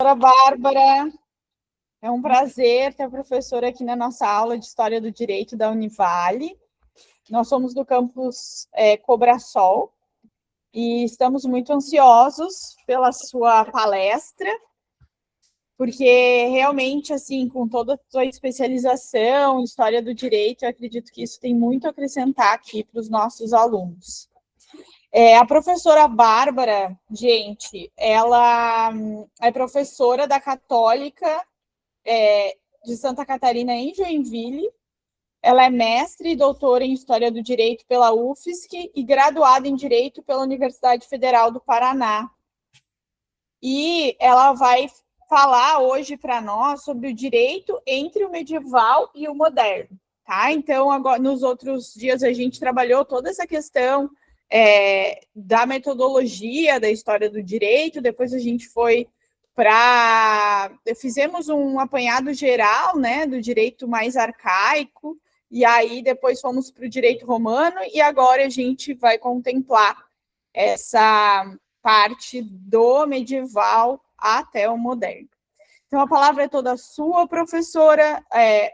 Professora Bárbara, é um prazer ter a professora aqui na nossa aula de História do Direito da Univale. Nós somos do campus Cobrasol e estamos muito ansiosos pela sua palestra, porque realmente, assim, com toda a sua especialização em História do Direito, eu acredito que isso tem muito a acrescentar aqui para os nossos alunos. A professora Bárbara, gente, ela é professora da Católica de Santa Catarina, em Joinville. Ela é mestre e doutora em História do Direito pela UFSC e graduada em Direito pela Universidade Federal do Paraná. E ela vai falar hoje para nós sobre o direito entre o medieval e o moderno, tá? Então, agora, nos outros dias a gente trabalhou toda essa questão da metodologia da história do direito, depois a gente foi fizemos um apanhado geral, né, do direito mais arcaico, e aí depois fomos para o direito romano, e agora a gente vai contemplar essa parte do medieval até o moderno. Então, a palavra é toda sua, professora.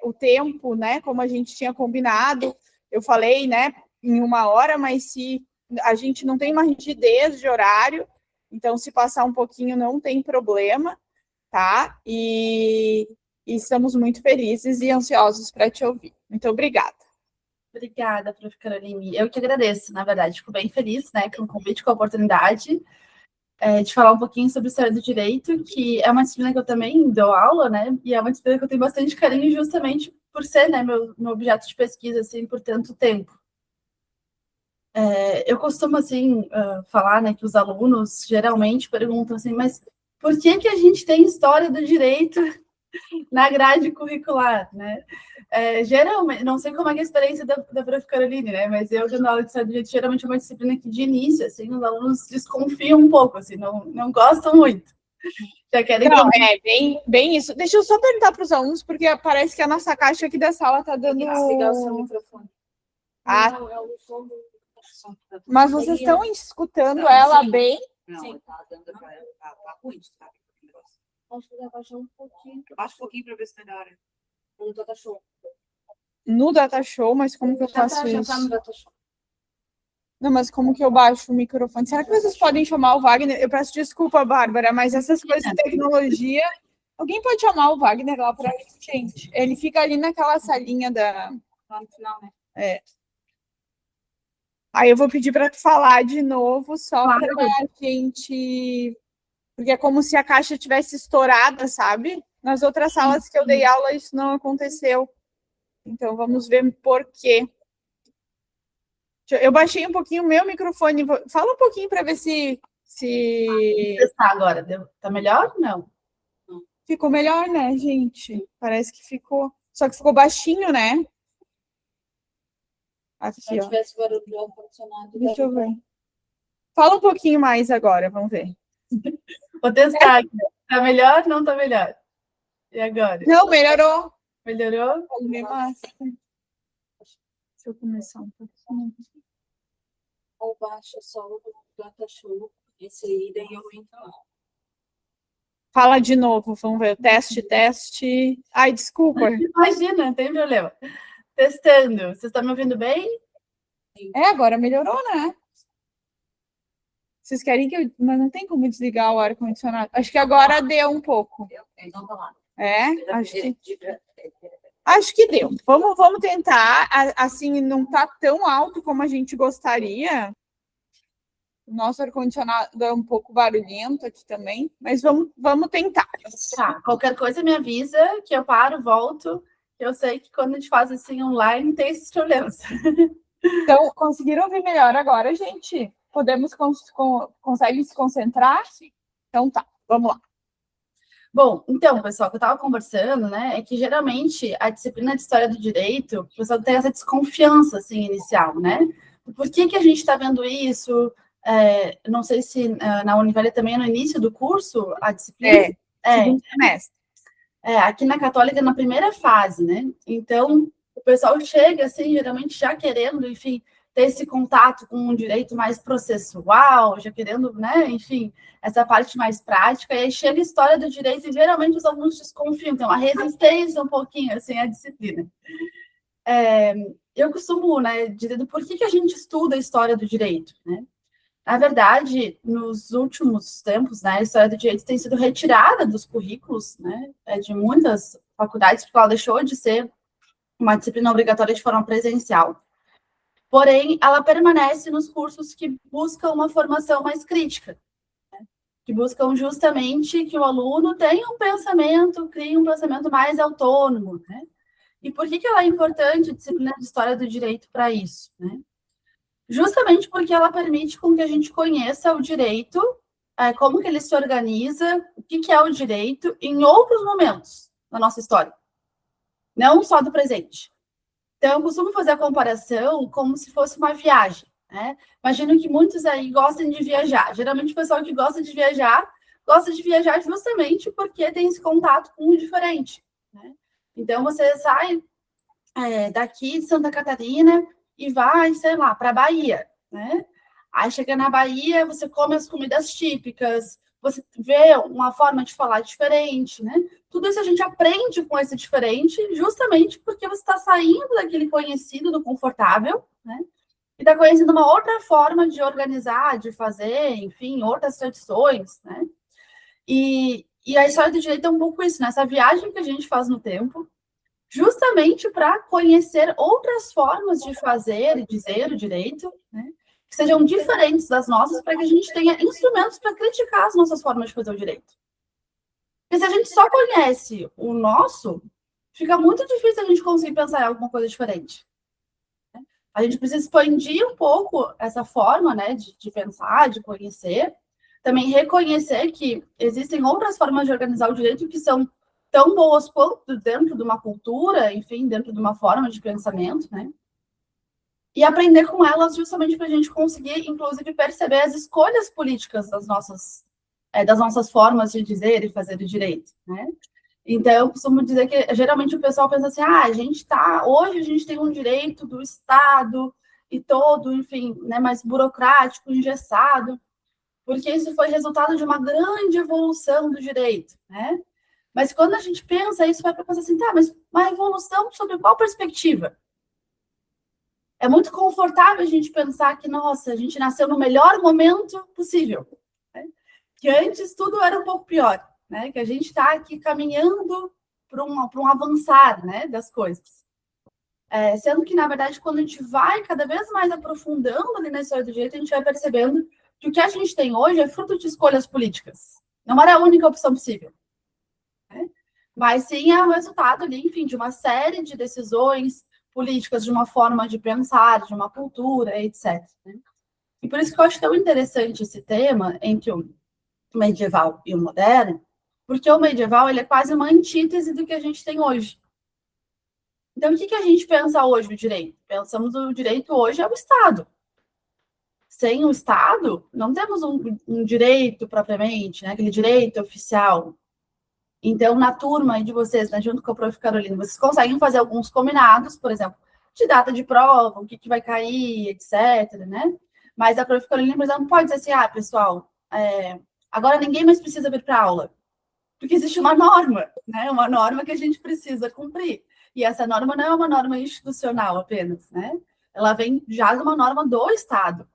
O tempo, né, como a gente tinha combinado, eu falei, né, em 1 hora, mas se a gente não tem uma rigidez de horário, então, se passar um pouquinho, não tem problema, tá? E estamos muito felizes e ansiosos para te ouvir. Muito obrigada. Obrigada, Prof. Caroline. Eu que agradeço, na verdade. Fico bem feliz, né, com o convite, com a oportunidade de falar um pouquinho sobre História do Direito, que é uma disciplina que eu também dou aula, né, e é uma disciplina que eu tenho bastante carinho justamente por ser, né, meu objeto de pesquisa, assim, por tanto tempo. Eu costumo, assim, falar, né, que os alunos geralmente perguntam assim, mas por que a gente tem História do Direito na grade curricular, né? Geralmente, não sei como é que é a experiência da Prof. Caroline, né? Mas eu, dando aula de História do Direito, geralmente é uma disciplina que, de início, assim, os alunos desconfiam um pouco, assim, não gostam muito. Já querem... Não, bem isso. Deixa eu só perguntar para os alunos, porque parece que a nossa caixa aqui da sala está dando... Ligar o seu microfone. Não, é o som do... Mas vocês estão escutando ela bem? Não, tá dando tá ruim, tá? Acho que vai baixar um pouquinho. Baixa um pouquinho para ver se melhora. No Data Show. No Data Show, mas como que eu faço já isso? tá no Data Show. Não, mas como que eu baixo o microfone? Será que vocês podem chamar o Wagner? Eu peço desculpa, Bárbara, mas essas coisas de tecnologia... Alguém pode chamar o Wagner lá para gente? Ele fica ali naquela salinha da... Lá no final, né? Aí eu vou pedir para tu falar de novo, só para a gente... Porque é como se a caixa tivesse estourada, sabe? Nas outras salas que eu dei aula, isso não aconteceu. Então, vamos ver por quê. Eu baixei um pouquinho o meu microfone. Fala um pouquinho para ver se... Vou testar agora. Tá melhor ou não? Ficou melhor, né, gente? Parece que ficou... Só que ficou baixinho, né? Aqui, Se não ó. tivesse barulho do ar-condicionado... Deixa eu ver. Fala um pouquinho mais agora, vamos ver. Vou testar aqui. Tá melhor? Não tá melhor? E agora? Não, melhorou. Melhorou? Deixa eu começar um pouquinho. Ou baixa só o Data Show, esse aí, daí eu entro lá. Fala de novo, vamos ver. Teste. Ai, desculpa. Imagina, não tem problema. Testando. Vocês estão me ouvindo bem? Agora melhorou, né? Vocês querem que eu... Mas não tem como desligar o ar-condicionado. Acho que agora deu um pouco. Então tá lá. Acho que deu. Vamos tentar. Assim, não tá tão alto como a gente gostaria. O nosso ar-condicionado é um pouco barulhento aqui também, mas vamos tentar. Tá, qualquer coisa me avisa que eu paro, volto. Eu sei que quando a gente faz assim online tem esses problemas. Então, conseguiram ouvir melhor agora, gente? Consegue se concentrar? Sim. Então tá, vamos lá. Bom, então, pessoal, o que eu estava conversando, né, é que geralmente a disciplina de História do Direito, o pessoal tem essa desconfiança, assim, inicial, né? Por que a gente está vendo isso? Não sei se na Univale também é no início do curso, a disciplina... Segundo semestre. Aqui na Católica, na primeira fase, né? Então, o pessoal chega, assim, geralmente já querendo, enfim, ter esse contato com um direito mais processual, já querendo, né, enfim, essa parte mais prática, e aí chega a história do direito, e geralmente os alunos desconfiam, tem uma resistência um pouquinho, assim, à disciplina. Eu costumo, né, dizer do porquê que a gente estuda a história do direito, né? Na verdade, nos últimos tempos, né, a história do direito tem sido retirada dos currículos, né, de muitas faculdades, porque ela deixou de ser uma disciplina obrigatória de forma presencial. Porém, ela permanece nos cursos que buscam uma formação mais crítica, né, que buscam justamente que o aluno tenha um pensamento, crie um pensamento mais autônomo, né? E por que ela é importante, a disciplina de história do direito, para isso, né? Justamente porque ela permite com que a gente conheça o direito, como que ele se organiza, o que é o direito em outros momentos da nossa história, não só do presente. Então, eu costumo fazer a comparação como se fosse uma viagem, né? Imagino que muitos aí gostem de viajar. Geralmente, o pessoal que gosta de viajar justamente porque tem esse contato com o diferente, né? Então, você sai daqui de Santa Catarina e vai, sei lá, para a Bahia, né? Aí chega na Bahia, você come as comidas típicas, você vê uma forma de falar diferente, né? Tudo isso a gente aprende com esse diferente, justamente porque você está saindo daquele conhecido, do confortável, né? E está conhecendo uma outra forma de organizar, de fazer, enfim, outras tradições, né? E a história do direito é um pouco isso, né? Essa viagem que a gente faz no tempo, justamente para conhecer outras formas de fazer e dizer o direito, né, que sejam diferentes das nossas, para que a gente tenha instrumentos para criticar as nossas formas de fazer o direito. Porque se a gente só conhece o nosso, fica muito difícil a gente conseguir pensar em alguma coisa diferente. A gente precisa expandir um pouco essa forma, né, de pensar, de conhecer, também reconhecer que existem outras formas de organizar o direito que são tão boas quanto dentro de uma cultura, enfim, dentro de uma forma de pensamento, né? E aprender com elas justamente para a gente conseguir, inclusive, perceber as escolhas políticas das nossas formas de dizer e fazer o direito, né? Então, eu costumo dizer que, geralmente, o pessoal pensa assim, hoje a gente tem um direito do Estado e todo, enfim, né, mais burocrático, engessado, porque isso foi resultado de uma grande evolução do direito, né? Mas quando a gente pensa isso, vai para pensar assim, tá, mas uma revolução sobre qual perspectiva? É muito confortável a gente pensar que, nossa, a gente nasceu no melhor momento possível, né? Que antes tudo era um pouco pior, né? Que a gente está aqui caminhando para um avançar, né, das coisas. Sendo que, na verdade, quando a gente vai cada vez mais aprofundando ali na história do direito, a gente vai percebendo que o que a gente tem hoje é fruto de escolhas políticas. Não era a única opção possível, né? Mas sim é o resultado ali, enfim, de uma série de decisões políticas, de uma forma de pensar, de uma cultura, etc, né? E por isso que eu acho tão interessante esse tema entre o medieval e o moderno, porque o medieval ele é quase uma antítese do que a gente tem hoje. Então, o que a gente pensa hoje do direito? Pensamos o direito hoje é o Estado. Sem o Estado, não temos um direito propriamente, né? Aquele direito oficial. Então, na turma de vocês, né, junto com a prof. Carolina, vocês conseguem fazer alguns combinados, por exemplo, de data de prova, o que vai cair, etc, né? Mas a prof. Carolina, por exemplo, não pode dizer assim, pessoal, agora ninguém mais precisa vir para aula. Porque existe uma norma, né? Uma norma que a gente precisa cumprir. E essa norma não é uma norma institucional apenas, né? Ela vem já de uma norma do Estado,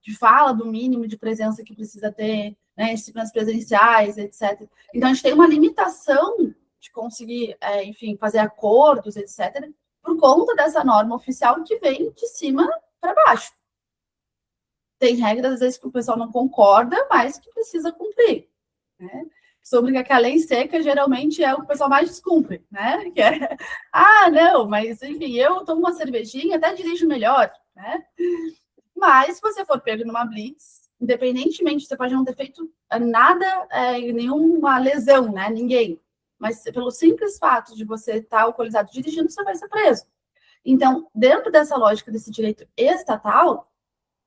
que fala do mínimo de presença que precisa ter, né, disciplinas presenciais, etc. Então, a gente tem uma limitação de conseguir, enfim, fazer acordos, etc., por conta dessa norma oficial que vem de cima para baixo. Tem regras, às vezes, que o pessoal não concorda, mas que precisa cumprir, né? Sobre que a lei seca, geralmente, é o que o pessoal mais descumpre, né? Que é, não, mas, enfim, eu tomo uma cervejinha, até dirijo melhor, né? Mas, se você for pego numa blitz, independentemente, você pode não ter feito nada, nenhuma lesão, né? Ninguém. Mas, pelo simples fato de você estar alcoolizado dirigindo, você vai ser preso. Então, dentro dessa lógica desse direito estatal,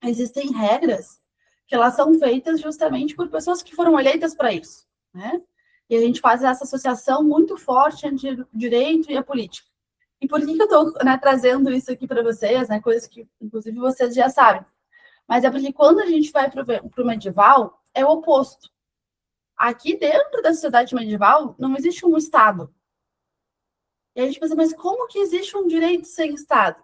existem regras que elas são feitas justamente por pessoas que foram eleitas para isso, né? E a gente faz essa associação muito forte entre o direito e a política. E por que eu estou, né, trazendo isso aqui para vocês, né, coisas que, inclusive, vocês já sabem? Mas é porque quando a gente vai para o medieval, é o oposto. Aqui dentro da sociedade medieval, não existe um Estado. E a gente pensa, mas como que existe um direito sem Estado?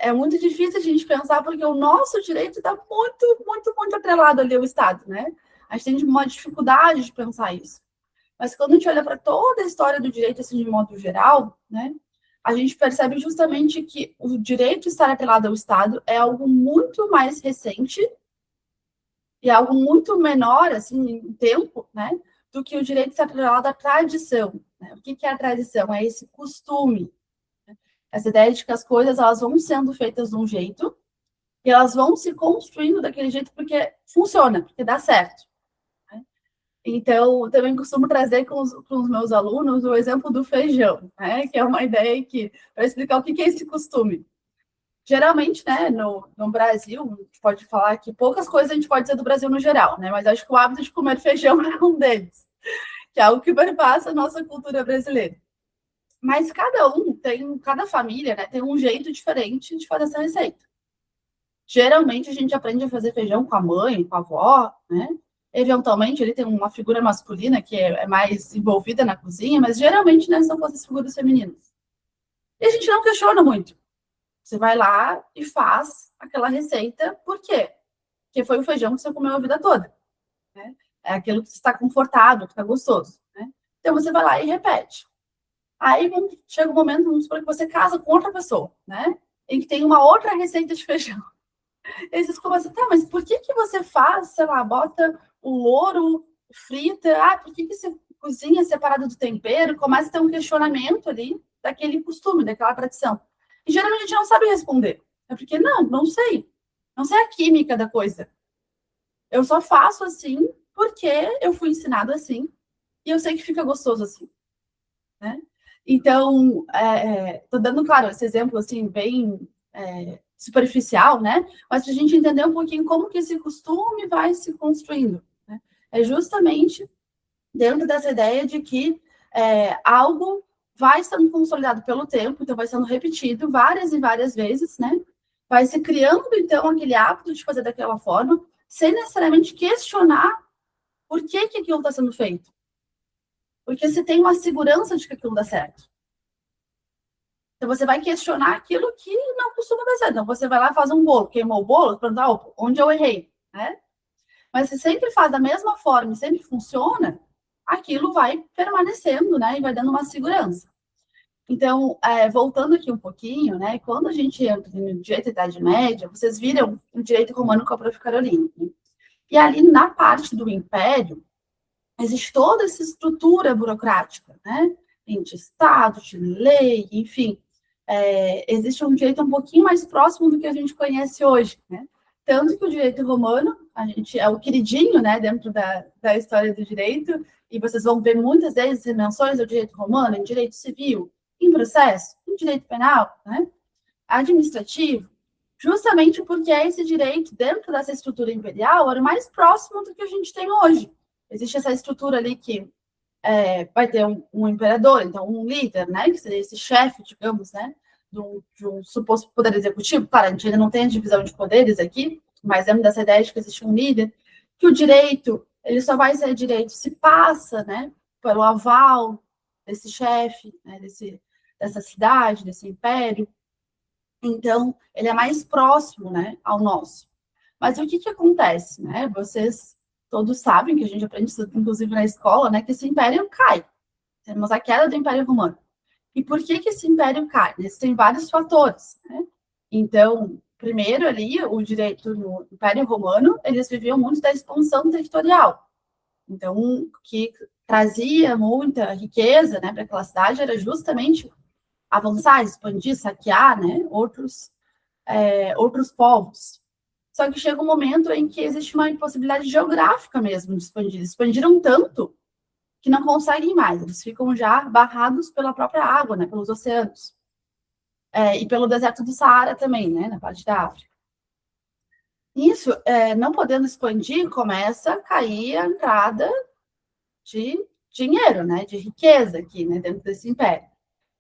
É muito difícil a gente pensar, porque o nosso direito está muito, muito, muito atrelado ali ao Estado, né? A gente tem uma dificuldade de pensar isso. Mas quando a gente olha para toda a história do direito, assim, de modo geral, né, a gente percebe justamente que o direito estar atrelado ao Estado é algo muito mais recente e algo muito menor, assim, em tempo, né, do que o direito estar atrelado à tradição. Né? O que é a tradição? É esse costume, essa ideia de que as coisas elas vão sendo feitas de um jeito e elas vão se construindo daquele jeito porque funciona, porque dá certo. Né? Então, também costumo trazer com os meus alunos o exemplo do feijão, né? Que é uma ideia que para explicar o que é esse costume. Geralmente, né, no Brasil, a gente pode falar que poucas coisas a gente pode dizer do Brasil no geral, né? Mas acho que o hábito de comer feijão é um deles, que é algo que perpassa a nossa cultura brasileira. Mas cada família, né, tem um jeito diferente de fazer essa receita. Geralmente a gente aprende a fazer feijão com a mãe, com a avó, né? Eventualmente ele tem uma figura masculina que é mais envolvida na cozinha, mas geralmente né, são essas figuras femininas. E a gente não questiona muito. Você vai lá e faz aquela receita, por quê? Porque foi o feijão que você comeu a vida toda. Né? É aquilo que está confortável, que está gostoso. Né? Então você vai lá e repete. Aí chega um momento, vamos supor que você casa com outra pessoa, né? Em que tem uma outra receita de feijão. E vocês começam, tá, mas por que você faz, sei lá, bota o louro, frita, por que você cozinha separado do tempero? Começa a ter um questionamento ali daquele costume, daquela tradição. E geralmente a gente não sabe responder. É porque, não sei. Não sei a química da coisa. Eu só faço assim porque eu fui ensinado assim e eu sei que fica gostoso assim. Né? Então, estou dando, claro, esse exemplo assim, bem superficial, né? Mas para a gente entender um pouquinho como que esse costume vai se construindo. Né? É justamente dentro dessa ideia de que algo vai sendo consolidado pelo tempo, então vai sendo repetido várias e várias vezes, né? Vai se criando, então, aquele hábito de fazer daquela forma, sem necessariamente questionar por que aquilo está sendo feito. Porque você tem uma segurança de que aquilo dá certo. Então, você vai questionar aquilo que não costuma dar certo. Então, você vai lá e faz um bolo, queimou o bolo, pergunta, onde eu errei, né? Mas se sempre faz da mesma forma e sempre funciona, aquilo vai permanecendo, né? E vai dando uma segurança. Então, voltando aqui um pouquinho, né? Quando a gente entra no direito da Idade Média, vocês viram o direito romano com a Prof. Caroline. Né? E ali, na parte do Império, existe toda essa estrutura burocrática, né? De Estado, de lei, enfim. Existe um direito um pouquinho mais próximo do que a gente conhece hoje, né? Tanto que o direito romano, a gente é o queridinho, né, dentro da história do direito, e vocês vão ver muitas vezes menções ao direito romano, em direito civil, em processo, em direito penal, né, administrativo, justamente porque esse direito, dentro dessa estrutura imperial, era o mais próximo do que a gente tem hoje. Existe essa estrutura ali que vai ter um imperador, então um líder, né, que seria esse chefe, digamos, né, de um suposto poder executivo. Claro, a gente ainda não tem a divisão de poderes aqui, mas dentro dessa ideia de que existe um líder, que o direito, ele só vai ser direito se passa, né, pelo aval desse chefe, né, dessa cidade, desse império. Então, ele é mais próximo, né, ao nosso. Mas o que acontece, né? Vocês todos sabem, que a gente aprende isso, inclusive na escola, né, que esse império cai. Temos a queda do Império Romano. E por que esse império cai? Existem vários fatores, né? Então, primeiro ali, o direito no Império Romano, eles viviam muito da expansão territorial. Então, o que trazia muita riqueza, né, para aquela cidade era justamente avançar, expandir, saquear, né, outros povos. Só que chega um momento em que existe uma impossibilidade geográfica mesmo de expandir. Eles expandiram tanto que não conseguem mais. Eles ficam já barrados pela própria água, né, pelos oceanos. E pelo deserto do Saara também, né, na parte da África. Isso, não podendo expandir, começa a cair a entrada de dinheiro, né, de riqueza aqui, né, dentro desse império.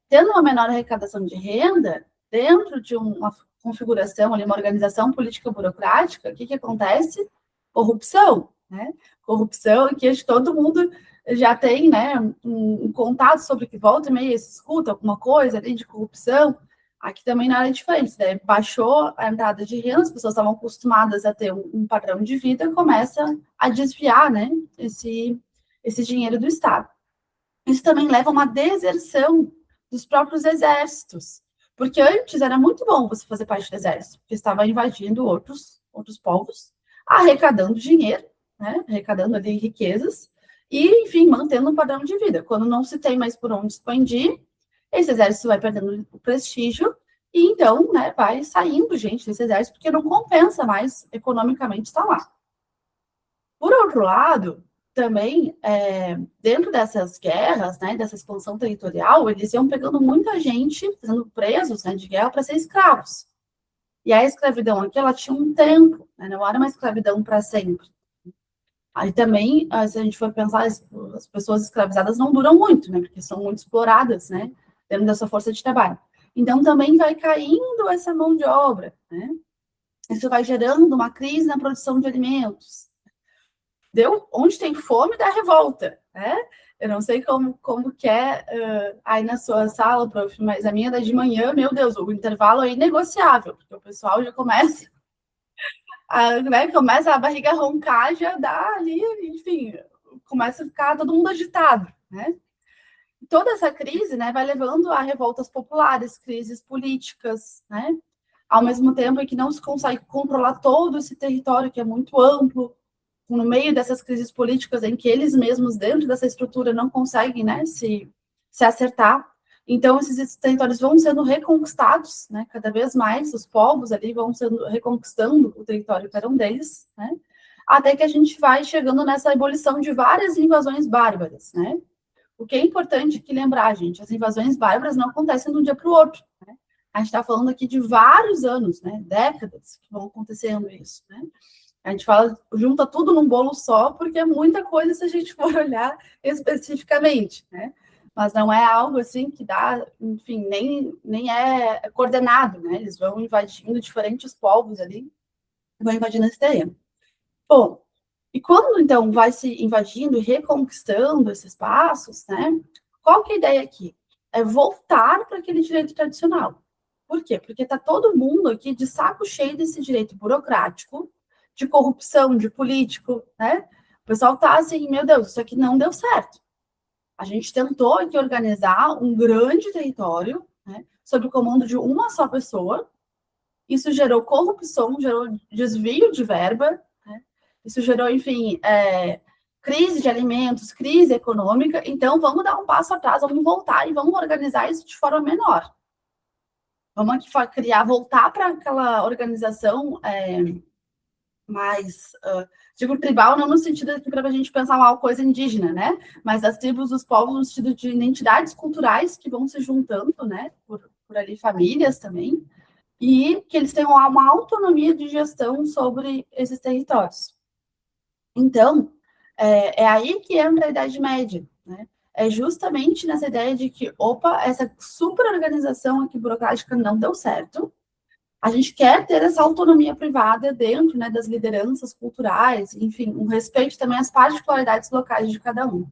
tendo uma menor arrecadação de renda, dentro de uma configuração, ali, uma organização política burocrática, o que acontece? Corrupção, né? Corrupção, que acho que todo mundo já tem, né, um contato sobre que volta e meia se escuta alguma coisa ali de corrupção. Aqui também não era diferente, né? Baixou a entrada de renda, as pessoas estavam acostumadas a ter um padrão de vida, começa a desviar, né, esse dinheiro do Estado. Isso também leva a uma deserção dos próprios exércitos, porque antes era muito bom você fazer parte do exército, porque estava invadindo outros povos, arrecadando dinheiro, né, arrecadando ali riquezas, e, enfim, mantendo um padrão de vida. Quando não se tem mais por onde expandir, esse exército vai perdendo o prestígio, e então, né, vai saindo gente desse exército, porque não compensa mais economicamente estar lá. Por outro lado, também, dentro dessas guerras, né, dessa expansão territorial, eles iam pegando muita gente, fazendo presos, né, de guerra para ser escravos. E a escravidão aqui, ela tinha um tempo, né, não era uma escravidão para sempre. Aí também, se a gente for pensar, as pessoas escravizadas não duram muito, né, porque são muito exploradas, né, dentro dessa força de trabalho. Então, também vai caindo essa mão de obra, né? Isso vai gerando uma crise na produção de alimentos. Onde tem fome, dá revolta, né? Eu não sei como que é aí na sua sala, prof, mas a minha da de manhã, meu Deus, o intervalo é inegociável, porque o pessoal já começa começa a barriga roncar, já dá ali, enfim, começa a ficar todo mundo agitado, né? Toda essa crise, né, vai levando a revoltas populares, crises políticas, né? Ao mesmo tempo em que não se consegue controlar todo esse território que é muito amplo, no meio dessas crises políticas em que eles mesmos, dentro dessa estrutura, não conseguem, né, se acertar. Então, esses territórios vão sendo reconquistados, né, cada vez mais, os povos ali vão sendo reconquistando o território que era um deles, né, até que a gente vai chegando nessa ebulição de várias invasões bárbaras, né. O que é importante aqui lembrar, gente, as invasões bárbaras não acontecem de um dia para o outro, né. A gente está falando aqui de vários anos, né, décadas que vão acontecendo isso, né. A gente fala, junta tudo num bolo só, porque é muita coisa se a gente for olhar especificamente, né? Mas não é algo assim que dá, enfim, nem é coordenado, né? Eles vão invadindo diferentes povos ali, vão invadindo esse terreno. Bom, e quando então vai se invadindo e reconquistando esses espaços, né? Qual que é a ideia aqui? É voltar para aquele direito tradicional. Por quê? Porque está todo mundo aqui de saco cheio desse direito burocrático, de corrupção, de político, né? O pessoal está assim, meu Deus, isso aqui não deu certo. A gente tentou aqui organizar um grande território, né, sob o comando de uma só pessoa. Isso gerou corrupção, gerou desvio de verba, né? Isso gerou, enfim, crise de alimentos, crise econômica. Então, vamos dar um passo atrás, vamos voltar e vamos organizar isso de forma menor. Vamos aqui voltar para aquela organização mais, digo tribal, não no sentido de para a gente pensar uma coisa indígena, né? Mas as tribos, os povos, no sentido de identidades culturais que vão se juntando, né? Por ali, famílias também, e que eles tenham uma autonomia de gestão sobre esses territórios. Então, é aí que entra a Idade Média, né? É justamente nessa ideia de que, opa, essa super-organização aqui burocrática não deu certo, a gente quer ter essa autonomia privada dentro, né, das lideranças culturais, enfim, um respeito também às particularidades locais de cada um.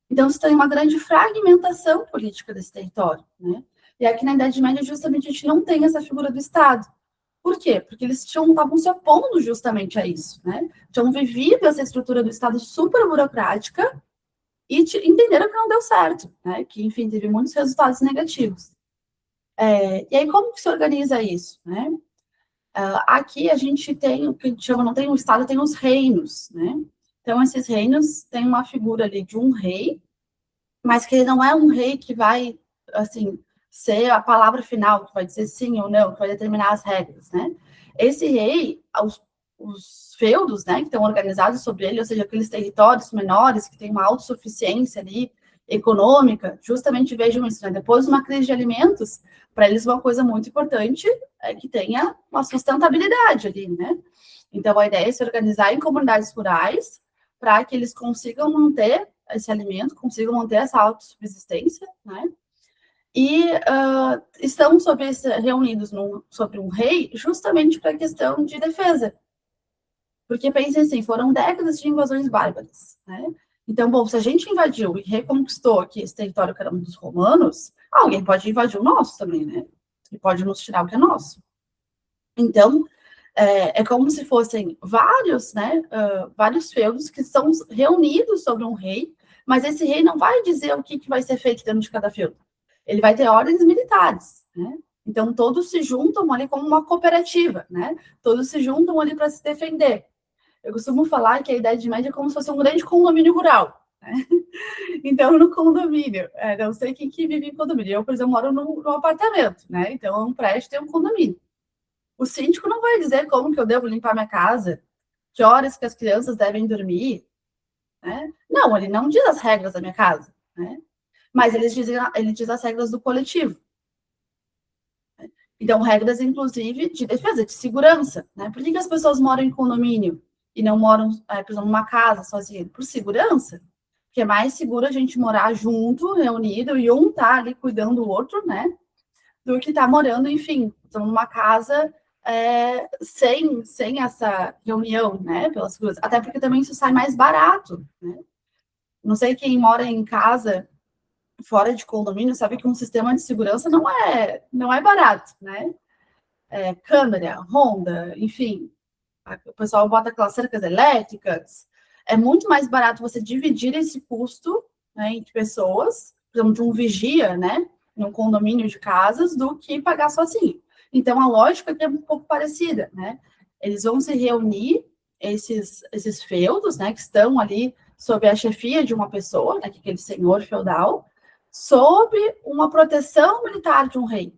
Então, você tem uma grande fragmentação política desse território, né? E aqui na Idade Média, justamente, a gente não tem essa figura do Estado. Por quê? Porque eles estavam se opondo justamente a isso, né? Tinham vivido essa estrutura do Estado super burocrática e entenderam que não deu certo, né? Que, enfim, teve muitos resultados negativos. E aí, como que se organiza isso, né? Aqui a gente tem o que a gente chama, não tem um Estado, tem os reinos, né? Então, esses reinos têm uma figura ali de um rei, mas que ele não é um rei que vai, assim, ser a palavra final, que vai dizer sim ou não, que vai determinar as regras, né? Esse rei, os feudos, né, que estão organizados sobre ele, ou seja, aqueles territórios menores que têm uma autossuficiência ali econômica, justamente vejam isso, né? Depois de uma crise de alimentos, para eles uma coisa muito importante é que tenha uma sustentabilidade ali, né? Então, a ideia é se organizar em comunidades rurais para que eles consigam manter esse alimento, consigam manter essa autossubsistência, né? e estão reunidos sobre um rei justamente para a questão de defesa. Porque pensem assim, foram décadas de invasões bárbaras, né? Então, bom, se a gente invadiu e reconquistou aqui esse território que era um dos romanos, alguém pode invadir o nosso também, né? E pode nos tirar o que é nosso. Então, é como se fossem vários, né, vários feudos que são reunidos sobre um rei, mas esse rei não vai dizer o que vai ser feito dentro de cada feudo. Ele vai ter ordens militares, né? Então, todos se juntam ali como uma cooperativa, né? Todos se juntam ali para se defender. Eu costumo falar que a Idade Média é como se fosse um grande condomínio rural, né? Então, no condomínio, não sei quem que vive em condomínio. Eu, por exemplo, moro num apartamento, né? Então, um prédio tem um condomínio. O síndico não vai dizer como que eu devo limpar minha casa, que horas que as crianças devem dormir, né? Não, ele não diz as regras da minha casa, né? Mas ele diz as regras do coletivo. Então, regras, inclusive, de defesa, de segurança, né? Por que as pessoas moram em condomínio e não moram, por exemplo, numa casa sozinha? Por segurança. Porque é mais seguro a gente morar junto, reunido, e um tá ali cuidando do outro, né? Do que tá morando, enfim, então, numa casa sem essa reunião, né? Pelas coisas. Até porque também isso sai mais barato, né? Não sei quem mora em casa fora de condomínio sabe que um sistema de segurança não é barato, né? Câmera, ronda, enfim, o pessoal bota aquelas cercas elétricas. É muito mais barato você dividir esse custo, né, entre pessoas, por exemplo, de um vigia, né, num condomínio de casas, do que pagar sozinho. Então, a lógica é um pouco parecida, né? Eles vão se reunir, esses feudos, né, que estão ali sob a chefia de uma pessoa, né, aquele senhor feudal, sob uma proteção militar de um rei.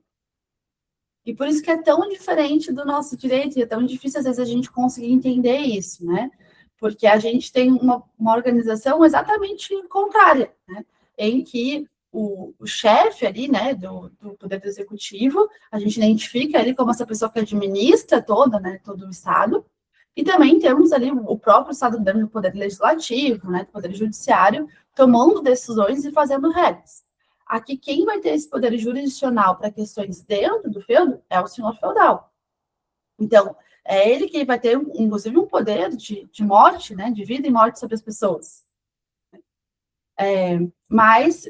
E por isso que é tão diferente do nosso direito, e é tão difícil, às vezes, a gente conseguir entender isso, né? Porque a gente tem uma organização exatamente contrária, né? Em que o chefe ali, né, do Poder Executivo, a gente identifica ele como essa pessoa que administra né, todo o Estado, e também temos ali o próprio Estado dentro do Poder Legislativo, né, do Poder Judiciário, tomando decisões e fazendo regras. Aqui, quem vai ter esse poder jurisdicional para questões dentro do feudo é o senhor feudal. Então, é ele que vai ter, inclusive, um poder de morte, né, de vida e morte sobre as pessoas. Mas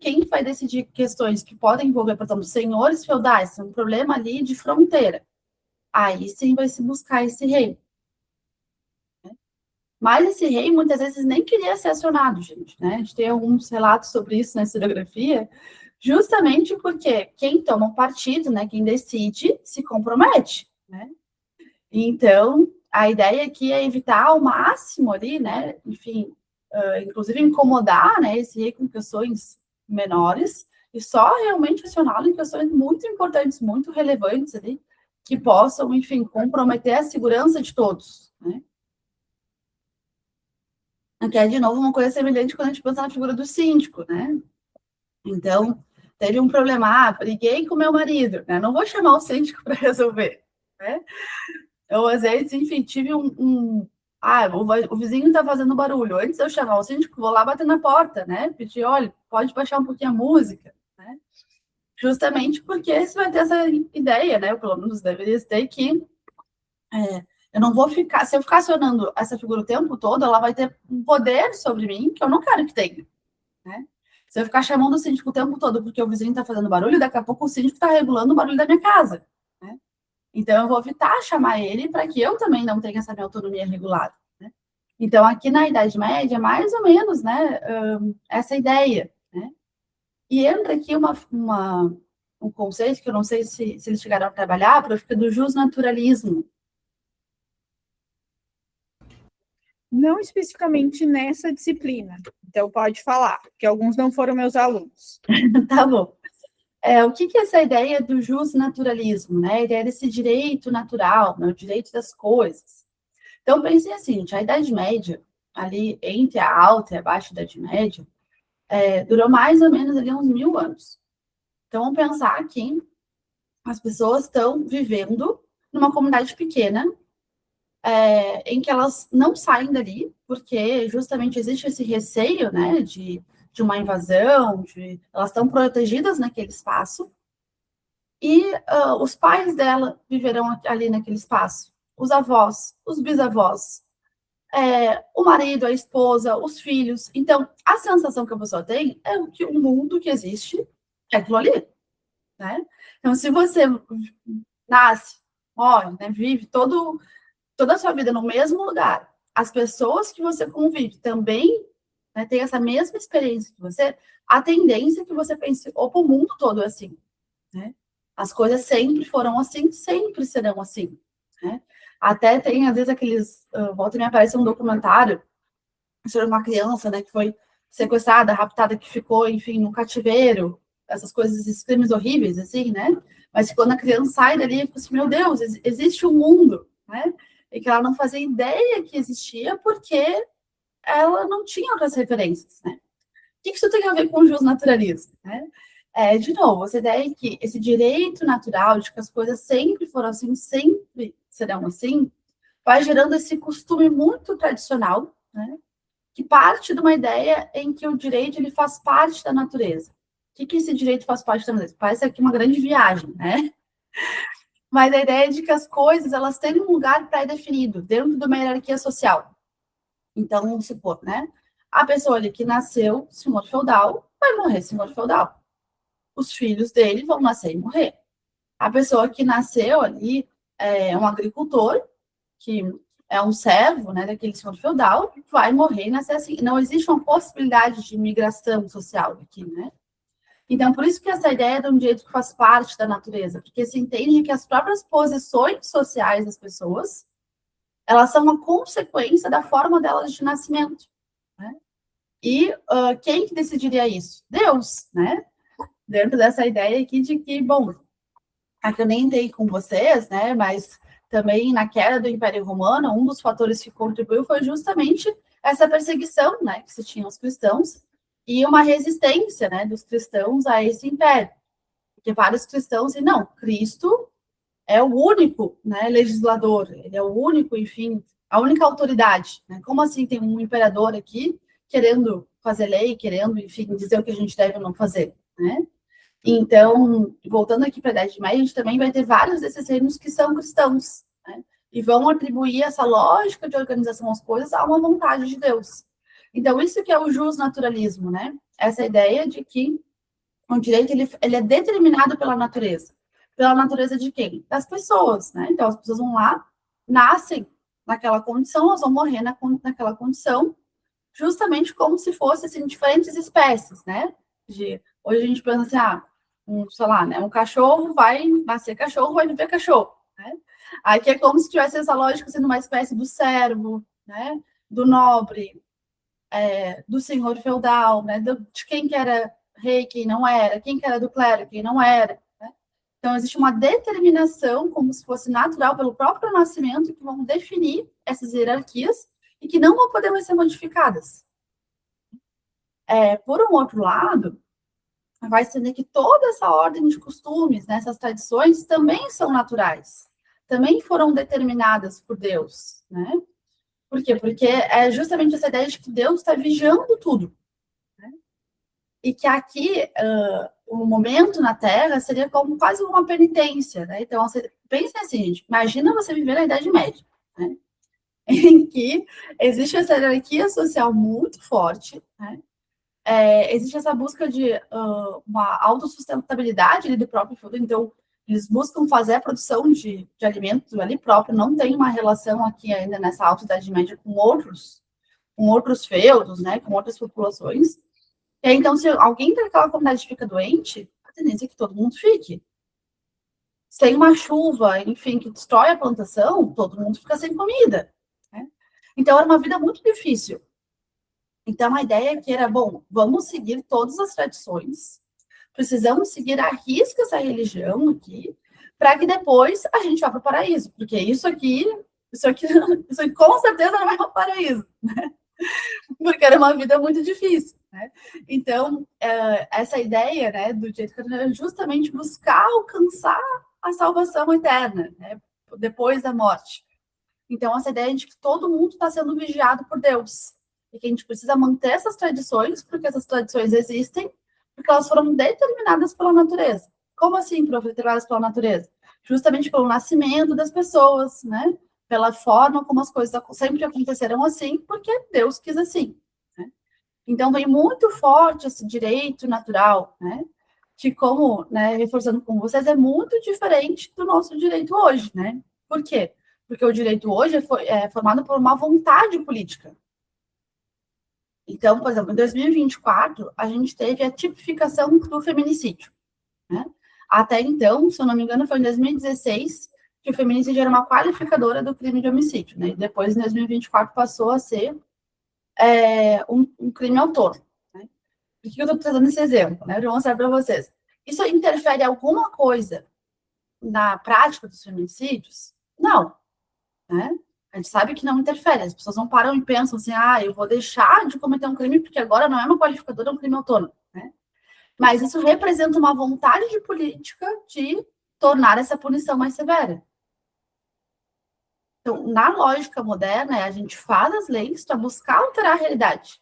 quem vai decidir questões que podem envolver, por exemplo, senhores feudais, um problema ali de fronteira, aí sim vai se buscar esse rei. Mas esse rei, muitas vezes, nem queria ser acionado, gente, né? A gente tem alguns relatos sobre isso na historiografia, justamente porque quem toma o partido, né, quem decide, se compromete, né? Então, a ideia aqui é evitar ao máximo ali, né, enfim, inclusive incomodar, né, esse rei com questões menores e só realmente acioná-lo em questões muito importantes, muito relevantes ali, que possam, enfim, comprometer a segurança de todos, né? Que é, de novo, uma coisa semelhante quando a gente pensa na figura do síndico, né? Então, teve um problema, briguei com meu marido, né? Não vou chamar o síndico para resolver, né? Eu, às vezes, enfim, tive o vizinho está fazendo barulho. Antes de eu chamar o síndico, vou lá bater na porta, né? Pedir, olha, pode baixar um pouquinho a música, né? Justamente porque você vai ter essa ideia, né? Pelo menos deveria ter que eu não vou ficar, se eu ficar acionando essa figura o tempo todo, ela vai ter um poder sobre mim que eu não quero que tenha, né? Se eu ficar chamando o síndico o tempo todo porque o vizinho está fazendo barulho, daqui a pouco o síndico está regulando o barulho da minha casa, né? Então, eu vou evitar chamar ele para que eu também não tenha essa minha autonomia regulada, né? Então, aqui na Idade Média, mais ou menos, né, essa ideia, né? E entra aqui um conceito que eu não sei se eles chegaram a trabalhar, para do justnaturalismo. Não especificamente nessa disciplina, então pode falar, porque alguns não foram meus alunos. Tá bom. O que é essa ideia do justnaturalismo, né? A ideia desse direito natural, né? O direito das coisas. Então, pensem assim, a Idade Média, ali entre a Alta e a Baixa Idade Média, durou mais ou menos ali uns 1000 anos. Então, vamos pensar que as pessoas estão vivendo numa comunidade pequena, em que elas não saem dali, porque justamente existe esse receio, né, de de uma invasão, elas estão protegidas naquele espaço, e os pais dela viverão ali naquele espaço, os avós, os bisavós, o marido, a esposa, os filhos. Então, a sensação que a pessoa tem é que o mundo que existe é aquilo ali, né? Então, se você nasce, morre, né, vive toda a sua vida no mesmo lugar, as pessoas que você convive também, né, têm essa mesma experiência que você, a tendência é que você pense, opa, o mundo todo é assim, né? As coisas sempre foram assim, sempre serão assim, né? Até tem, às vezes, volta e me aparece um documentário sobre uma criança, né, que foi sequestrada, raptada, que ficou, enfim, no cativeiro, essas coisas, esses crimes horríveis, assim, né? Mas quando a criança sai dali, fica assim, meu Deus, existe um mundo, né? E que ela não fazia ideia que existia porque ela não tinha outras referências, né? O que isso tem a ver com o justnaturalismo, né? De novo, essa ideia que esse direito natural de que as coisas sempre foram assim, sempre serão assim, vai gerando esse costume muito tradicional, né? Que parte de uma ideia em que o direito ele faz parte da natureza. O que esse direito faz parte da natureza? Parece aqui uma grande viagem, né? Mas a ideia é de que as coisas elas têm um lugar pré-definido dentro de uma hierarquia social. Então, vamos supor, né? A pessoa ali que nasceu senhor feudal vai morrer senhor feudal. Os filhos dele vão nascer e morrer. A pessoa que nasceu ali é um agricultor, que é um servo, né, daquele senhor feudal, vai morrer e nascer assim. Não existe uma possibilidade de migração social aqui, né? Então, por isso que essa ideia de um direito que faz parte da natureza, porque se entende que as próprias posições sociais das pessoas, elas são uma consequência da forma delas de nascimento, né? E quem que decidiria isso? Deus, né? Dentro dessa ideia aqui de que, bom, aqui eu nem entrei com vocês, né, mas também na queda do Império Romano, um dos fatores que contribuiu foi justamente essa perseguição, né, que se tinha os cristãos, e uma resistência, né, dos cristãos a esse império. Porque vários cristãos dizem, não, Cristo é o único, né, legislador, ele é o único, enfim, a única autoridade, né? Como assim tem um imperador aqui querendo fazer lei, querendo, enfim, dizer o que a gente deve ou não fazer, né? Então, voltando aqui para a Idade Média, a gente também vai ter vários desses reinos que são cristãos, né? E vão atribuir essa lógica de organização das coisas a uma vontade de Deus. Então, isso que é o justnaturalismo, né? Essa ideia de que o direito ele é determinado pela natureza. Pela natureza de quem? Das pessoas, né? Então, as pessoas vão lá, nascem naquela condição, elas vão morrer naquela condição, justamente como se fossem assim, diferentes espécies, né? Hoje a gente pensa assim, sei lá, né? Um cachorro vai nascer cachorro, vai viver cachorro, né? Aqui é como se tivesse essa lógica sendo uma espécie do servo, né? Do nobre, do senhor feudal, né? De quem que era rei, quem não era, quem que era do clero, quem não era, né? Então, existe uma determinação, como se fosse natural, pelo próprio nascimento, que vão definir essas hierarquias e que não vão poder mais ser modificadas. Por um outro lado, vai ser que toda essa ordem de costumes, né, essas tradições, também são naturais, também foram determinadas por Deus, né? Por quê? Porque é justamente essa ideia de que Deus está vigiando tudo, né? E que aqui, o momento na Terra seria como quase uma penitência, né? Então, você pensa assim, gente, imagina você viver na Idade Média, né? Em que existe essa hierarquia social muito forte, né? Existe essa busca de uma autossustentabilidade ali do próprio feudo, então eles buscam fazer a produção de alimentos ali próprio, não tem uma relação aqui ainda nessa alta Idade Média com outros feudos, né, com outras populações. E aí, então, se alguém daquela comunidade fica doente, a tendência é que todo mundo fique. Sem uma chuva, enfim, que destrói a plantação, todo mundo fica sem comida, né? Então, era uma vida muito difícil. Então, a ideia que era, bom, vamos seguir todas as tradições, precisamos seguir à risca essa religião aqui, para que depois a gente vá para o paraíso, porque isso aqui com certeza não é um paraíso, né? Porque era uma vida muito difícil, né? Então, essa ideia, né, do direito é justamente buscar alcançar a salvação eterna, né, depois da morte. Então, essa ideia de que todo mundo está sendo vigiado por Deus. e que a gente precisa manter essas tradições, porque essas tradições existem, porque elas foram determinadas pela natureza. Como assim, prof, determinadas pela natureza? Justamente pelo nascimento das pessoas, né? Pela forma como as coisas sempre aconteceram assim, porque Deus quis assim, né? Então, vem muito forte esse direito natural, né? Que, como, né, reforçando com vocês, é muito diferente do nosso direito hoje, né? Por quê? Porque o direito hoje é formado por uma vontade política. Então, por exemplo, em 2024, a gente teve a tipificação do feminicídio, né? Até então, se eu não me engano, foi em 2016 que o feminicídio era uma qualificadora do crime de homicídio, né? E depois, em 2024, passou a ser um crime autônomo, né? Por que eu estou trazendo esse exemplo, né? Eu vou mostrar para vocês. Isso interfere alguma coisa na prática dos feminicídios? Não, né? A gente sabe que não interfere. As pessoas não param e pensam assim, eu vou deixar de cometer um crime porque agora não é uma qualificadora, é um crime autônomo, né? Mas isso representa uma vontade de política de tornar essa punição mais severa. Então, na lógica moderna, a gente faz as leis para buscar alterar a realidade.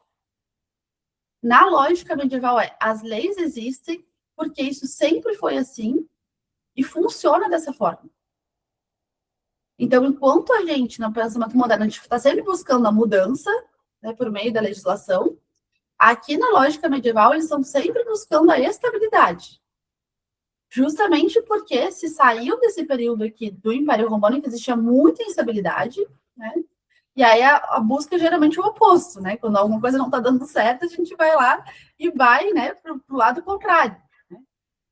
Na lógica medieval, as leis existem porque isso sempre foi assim e funciona dessa forma. Então, enquanto a gente, no pensamento moderno, a gente está sempre buscando a mudança, né, por meio da legislação, aqui na lógica medieval, eles estão sempre buscando a estabilidade. Justamente porque se saiu desse período aqui do Império Romano, que existia muita instabilidade, né? E aí a busca é geralmente o oposto, né? Quando alguma coisa não está dando certo, a gente vai lá e vai, né, para o lado contrário. Né?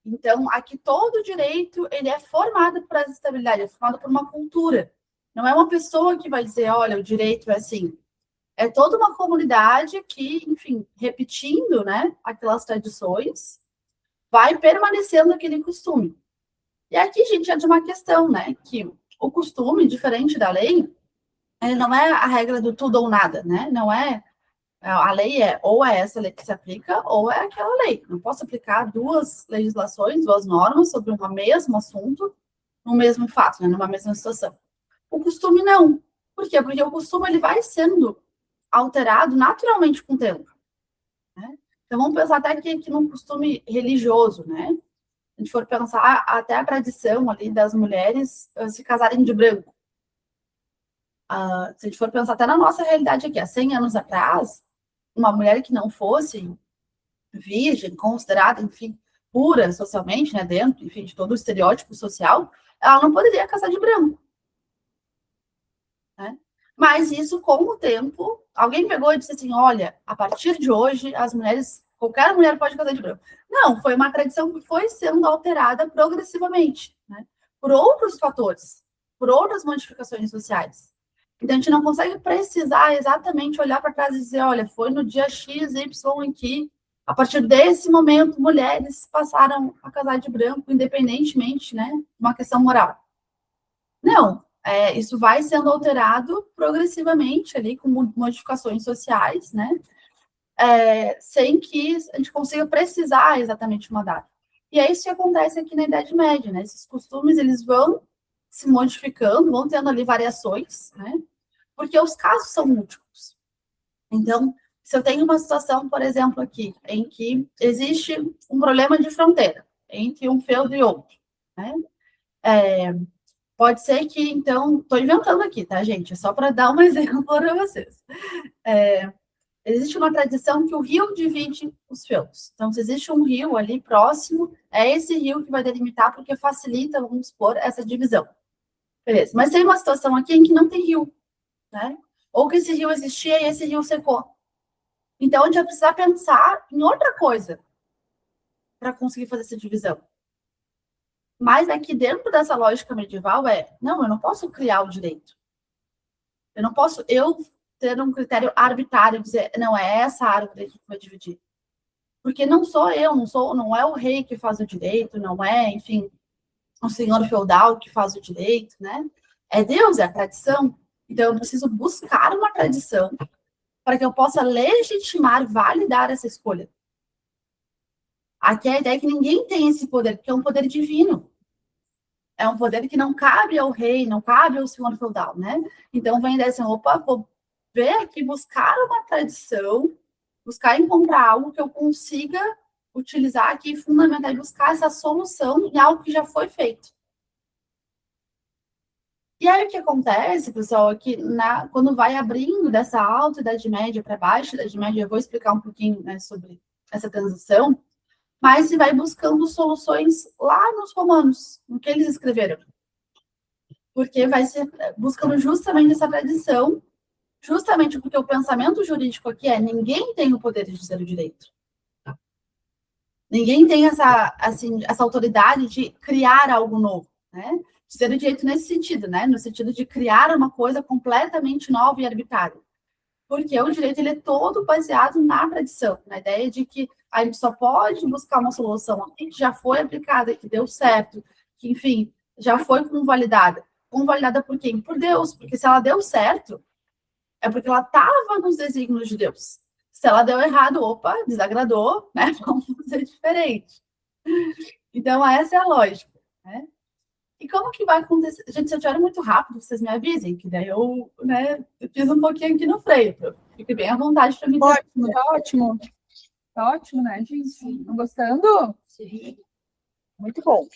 Então, aqui todo o direito, ele é formado por essa estabilidade, é formado por uma cultura. Não é uma pessoa que vai dizer, olha, o direito é assim. É toda uma comunidade que, enfim, repetindo, né, aquelas tradições, vai permanecendo aquele costume. E aqui, gente, é de uma questão, né, que o costume, diferente da lei, ele não é a regra do tudo ou nada, né? Não é, a lei ou é essa lei que se aplica, ou é aquela lei. Não posso aplicar duas legislações, duas normas sobre um mesmo assunto, no mesmo fato, né, numa mesma situação. O costume não. Por quê? Porque o costume ele vai sendo alterado naturalmente com o tempo. Né? Então, vamos pensar até que num costume religioso, né? Se a gente for pensar até a tradição ali das mulheres se casarem de branco. Se a gente for pensar até na nossa realidade aqui, há 100 anos atrás, uma mulher que não fosse virgem, considerada, enfim, pura socialmente, né, dentro, enfim, de todo o estereótipo social, ela não poderia casar de branco. Né? Mas isso, com o tempo, alguém pegou e disse assim, olha, a partir de hoje, as mulheres, qualquer mulher pode casar de branco. Não, foi uma tradição que foi sendo alterada progressivamente, né? Por outros fatores, por outras modificações sociais. Então, a gente não consegue precisar exatamente olhar para trás e dizer, olha, foi no dia X, Y em que, a partir desse momento, mulheres passaram a casar de branco, independentemente, né, de uma questão moral. Não, isso vai sendo alterado progressivamente ali, com modificações sociais, né, sem que a gente consiga precisar exatamente uma data. E é isso que acontece aqui na Idade Média, né, esses costumes, eles vão se modificando, vão tendo ali variações, né, porque os casos são múltiplos. Então, se eu tenho uma situação, por exemplo, aqui, em que existe um problema de fronteira entre um feudo e outro, né? Pode ser que, então, estou inventando aqui, tá, gente? É só para dar um exemplo para vocês. Existe uma tradição que o rio divide os feudos. Então, se existe um rio ali próximo, é esse rio que vai delimitar, porque facilita, vamos supor, essa divisão. Beleza. Mas tem uma situação aqui em que não tem rio, né? Ou que esse rio existia e esse rio secou. Então, a gente vai precisar pensar em outra coisa para conseguir fazer essa divisão. Mas aqui dentro dessa lógica medieval não, eu não posso criar o direito. Eu não posso ter um critério arbitrário e dizer, não, é essa árvore que vai dividir. Porque não sou eu, não é o rei que faz o direito, não é, enfim, o senhor feudal que faz o direito, né? É Deus, é a tradição. Então, eu preciso buscar uma tradição para que eu possa legitimar, validar essa escolha. Aqui a ideia é que ninguém tem esse poder, porque é um poder divino. É um poder que não cabe ao rei, não cabe ao senhor feudal, né? Então, vem a ideia assim, opa, vou ver aqui, buscar uma tradição, buscar encontrar algo que eu consiga utilizar aqui, fundamentar e buscar essa solução em algo que já foi feito. E aí o que acontece, pessoal, é que quando vai abrindo dessa alta Idade Média para baixa Idade Média, eu vou explicar um pouquinho, né, sobre essa transição, mas se vai buscando soluções lá nos romanos, no que eles escreveram. Porque vai ser buscando justamente essa tradição, justamente porque o pensamento jurídico aqui é ninguém tem o poder de dizer o direito. Ninguém tem essa autoridade de criar algo novo, né? Dizer o direito nesse sentido, né? No sentido de criar uma coisa completamente nova e arbitrária. Porque o direito ele é todo baseado na tradição, na ideia de que a gente só pode buscar uma solução que já foi aplicada, que deu certo, que, enfim, já foi convalidada. Convalidada por quem? Por Deus. Porque se ela deu certo, é porque ela estava nos desígnios de Deus. Se ela deu errado, opa, desagradou, né? Vamos fazer diferente. Então, essa é a lógica, né? E como que vai acontecer? Gente, se eu estiver muito rápido, vocês me avisem, que daí eu, né, eu fiz um pouquinho aqui no freio. Fique bem à vontade para me dizer. Ótimo, tá ótimo. Tá ótimo, né, gente? Estão gostando? Sim. Muito bom.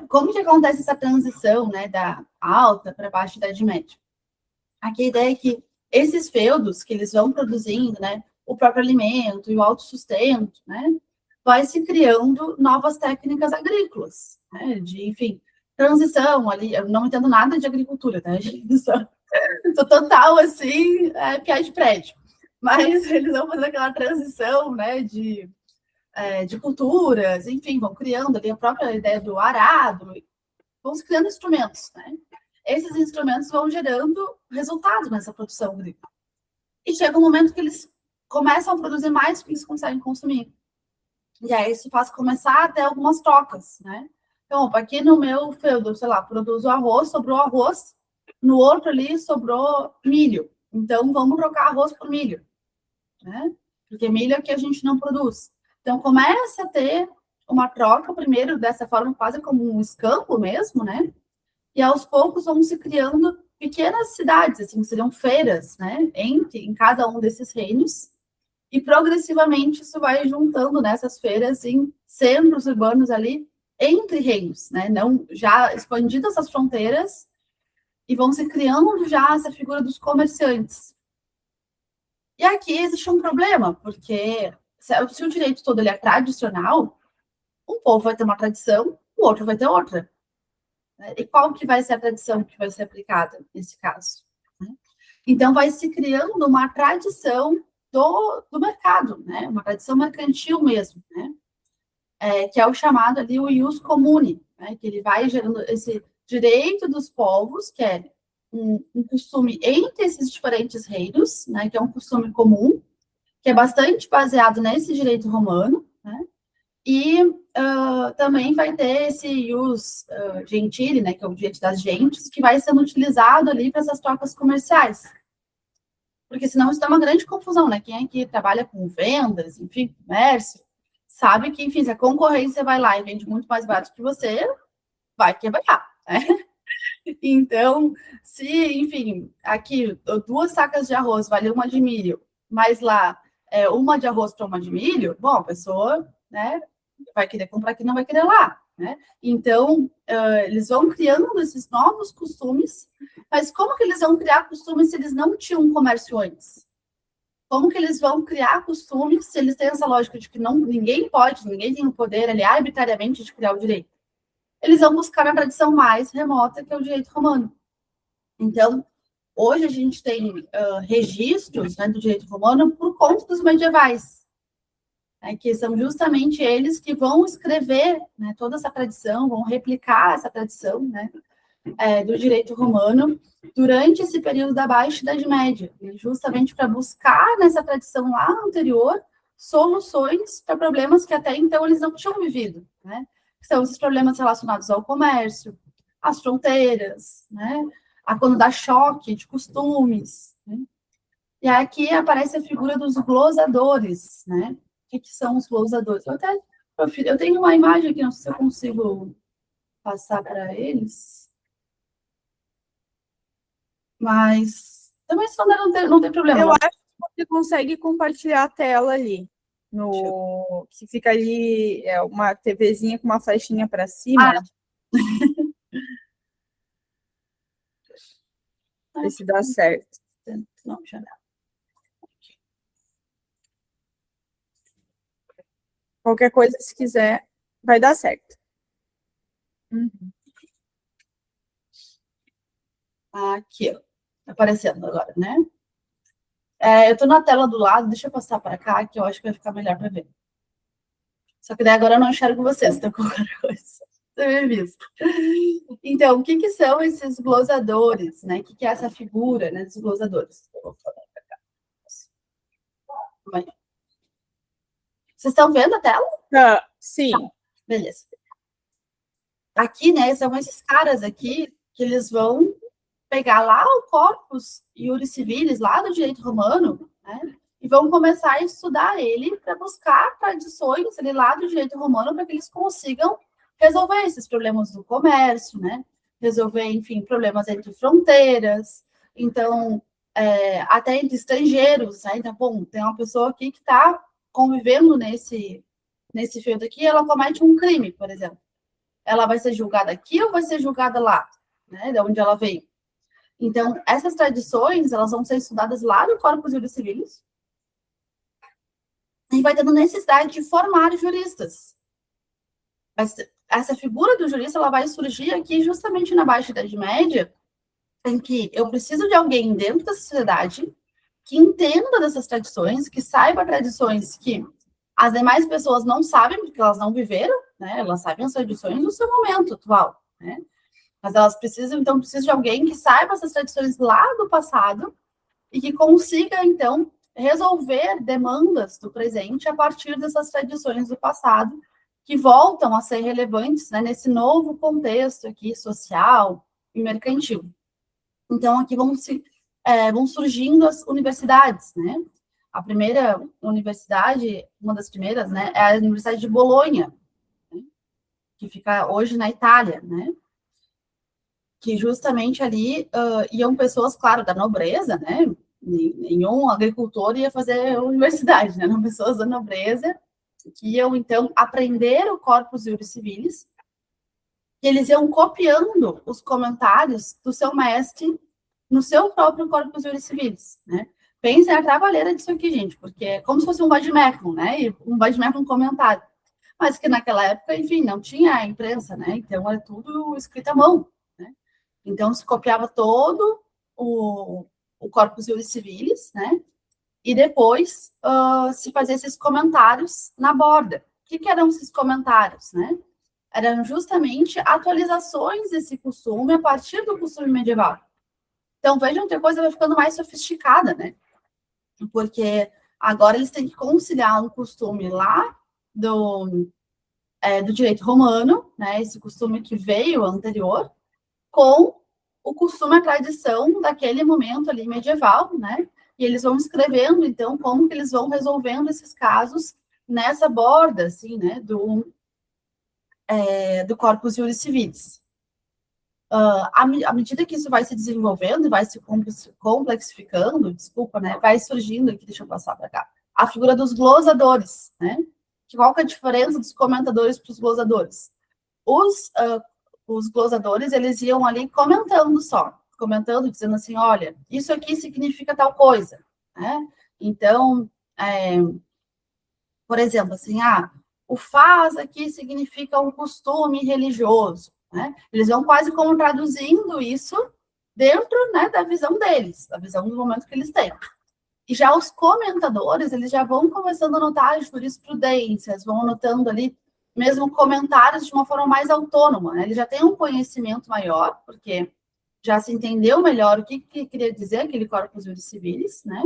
Como que acontece essa transição, né, da alta para baixa Idade Média? Aqui a ideia é que esses feudos que eles vão produzindo, né, o próprio alimento e o autossustento, né, vai se criando novas técnicas agrícolas, né, de, enfim, transição ali, eu não entendo nada de agricultura, tá, gente? Sou total, assim, piada de prédio, mas eles vão fazer aquela transição, né, de culturas, enfim, vão criando ali a própria ideia do arado, vão se criando instrumentos, né? Esses instrumentos vão gerando resultados nessa produção agrícola. E chega um momento que eles começam a produzir mais do que eles conseguem consumir. E aí isso faz começar a ter algumas trocas, né? Então, opa, aqui no meu feudo, sei lá, produzo arroz, sobrou arroz, no outro ali sobrou milho. Então, vamos trocar arroz por milho, né? Porque milho é que a gente não produz. Então, começa a ter uma troca, primeiro, dessa forma, quase como um escampo mesmo, né? E aos poucos vão se criando pequenas cidades, assim, seriam feiras, né? Em cada um desses reinos. E progressivamente isso vai juntando nessas feiras em centros urbanos ali, entre reinos, né? Não já expandidas essas fronteiras, e vão se criando já essa figura dos comerciantes. E aqui existe um problema, porque se o direito todo ele é tradicional, um povo vai ter uma tradição, o outro vai ter outra. E qual que vai ser a tradição que vai ser aplicada nesse caso? Então, vai se criando uma tradição do mercado, né? Uma tradição mercantil mesmo, né? Que é o chamado ali o ius comune, né? Que ele vai gerando esse direito dos povos, que é um costume entre esses diferentes reinos, né? Que é um costume comum, que é bastante baseado nesse direito romano, né? E também vai ter esse ius gentile, né? Que é o direito das gentes, que vai sendo utilizado ali para essas trocas comerciais. Porque senão isso dá uma grande confusão, né? Quem é que trabalha com vendas, enfim, comércio, sabe que, enfim, se a concorrência vai lá e vende muito mais barato que você, vai quebrar, né? Então, se, enfim, aqui 2 sacas de arroz vale uma de milho, mas lá uma de arroz para uma de milho, bom, a pessoa, né, vai querer comprar aqui, não vai querer lá, né? Então, eles vão criando esses novos costumes, mas como que eles vão criar costumes se eles não tinham um comércio antes? Como que eles vão criar costumes se eles têm essa lógica de que ninguém tem o poder ali arbitrariamente de criar o direito? Eles vão buscar a tradição mais remota, que é o direito romano. Então, hoje a gente tem registros, né, do direito romano por conta dos medievais, né, que são justamente eles que vão escrever, né, toda essa tradição, vão replicar essa tradição, né, do direito romano durante esse período da Baixa Idade Média, justamente para buscar nessa tradição lá anterior soluções para problemas que até então eles não tinham vivido, né? Que são esses problemas relacionados ao comércio, às fronteiras, né? A quando dá choque de costumes, né? E aqui aparece a figura dos glosadores, né? O que são os glosadores? Eu tenho uma imagem aqui, não sei se eu consigo passar para eles. Mas, Também se não tem problema. Eu acho que você consegue compartilhar a tela ali. Que fica ali, uma TVzinha com uma flechinha para cima. Ver se dá certo. Não, janela. Qualquer coisa, se quiser, vai dar certo. Aqui, ó. Aparecendo agora, né? Eu tô na tela do lado, deixa eu passar para cá, que eu acho que vai ficar melhor para ver. Só que daí agora eu não enxergo vocês, então qualquer coisa. Você me visto. Então, o que são esses glosadores, né? O que é essa figura, né, dos glosadores? Vocês estão vendo a tela? Sim. Beleza. Aqui, né, são esses caras aqui que eles vão pegar lá o corpus iuris civilis, lá do direito romano, né, e vão começar a estudar ele para buscar tradições ali lá do direito romano para que eles consigam resolver esses problemas do comércio, né, resolver, enfim, problemas entre fronteiras, então, até entre estrangeiros, né, então, bom, tem uma pessoa aqui que está convivendo nesse feudo aqui, ela comete um crime, por exemplo. Ela vai ser julgada aqui ou vai ser julgada lá, né, de onde ela veio? Então, essas tradições, elas vão ser estudadas lá no Corpus Iuris Civilis, e vai tendo necessidade de formar juristas. Mas essa figura do jurista, ela vai surgir aqui justamente na Baixa Idade Média, em que eu preciso de alguém dentro da sociedade que entenda dessas tradições, que saiba tradições que as demais pessoas não sabem, porque elas não viveram, né? Elas sabem as tradições do seu momento atual, né? Mas elas precisam de alguém que saiba essas tradições lá do passado e que consiga, então, resolver demandas do presente a partir dessas tradições do passado que voltam a ser relevantes, né, nesse novo contexto aqui social e mercantil. Então, aqui vão surgindo as universidades, né? A primeira universidade, uma das primeiras, né, é a Universidade de Bolonha, né, que fica hoje na Itália, né? Que justamente ali iam pessoas, claro, da nobreza, né? Nenhum agricultor ia fazer universidade, né? Eram pessoas da nobreza que iam, então, aprender o Corpus Iuris Civilis, e eles iam copiando os comentários do seu mestre no seu próprio Corpus Iuris Civilis, né? Pensem a trabalheira disso aqui, gente, porque é como se fosse um vade-mecum, né? E um vade-mecum comentário. Mas que naquela época, enfim, não tinha imprensa, né? Então, era tudo escrito à mão. Então, se copiava todo o Corpus Iuris Civilis, né? E depois se fazia esses comentários na borda. O que eram esses comentários, né? Eram justamente atualizações desse costume a partir do costume medieval. Então, vejam que a coisa vai ficando mais sofisticada, né? Porque agora eles têm que conciliar um costume lá do direito romano, né? Esse costume que veio anterior, com o costume, a tradição daquele momento ali medieval, né? E eles vão escrevendo, então, como que eles vão resolvendo esses casos nessa borda, assim, né, do Corpus Iuris Civilis. À medida que isso vai se desenvolvendo e vai se complexificando, né, vai surgindo aqui, deixa eu passar para cá, a figura dos glosadores, né? Qual que é a diferença dos comentadores para os glosadores? Os glosadores, eles iam ali comentando, dizendo assim, olha, isso aqui significa tal coisa, né? Então, por exemplo, assim, o faz aqui significa um costume religioso, né? Eles vão quase como traduzindo isso dentro, né, da visão deles, da visão do momento que eles têm. E já os comentadores, eles já vão começando a anotar as jurisprudências, vão anotando ali mesmo comentários de uma forma mais autônoma, né? Ele já tem um conhecimento maior, porque já se entendeu melhor o que queria dizer aquele Corpus Iuris Civilis, né?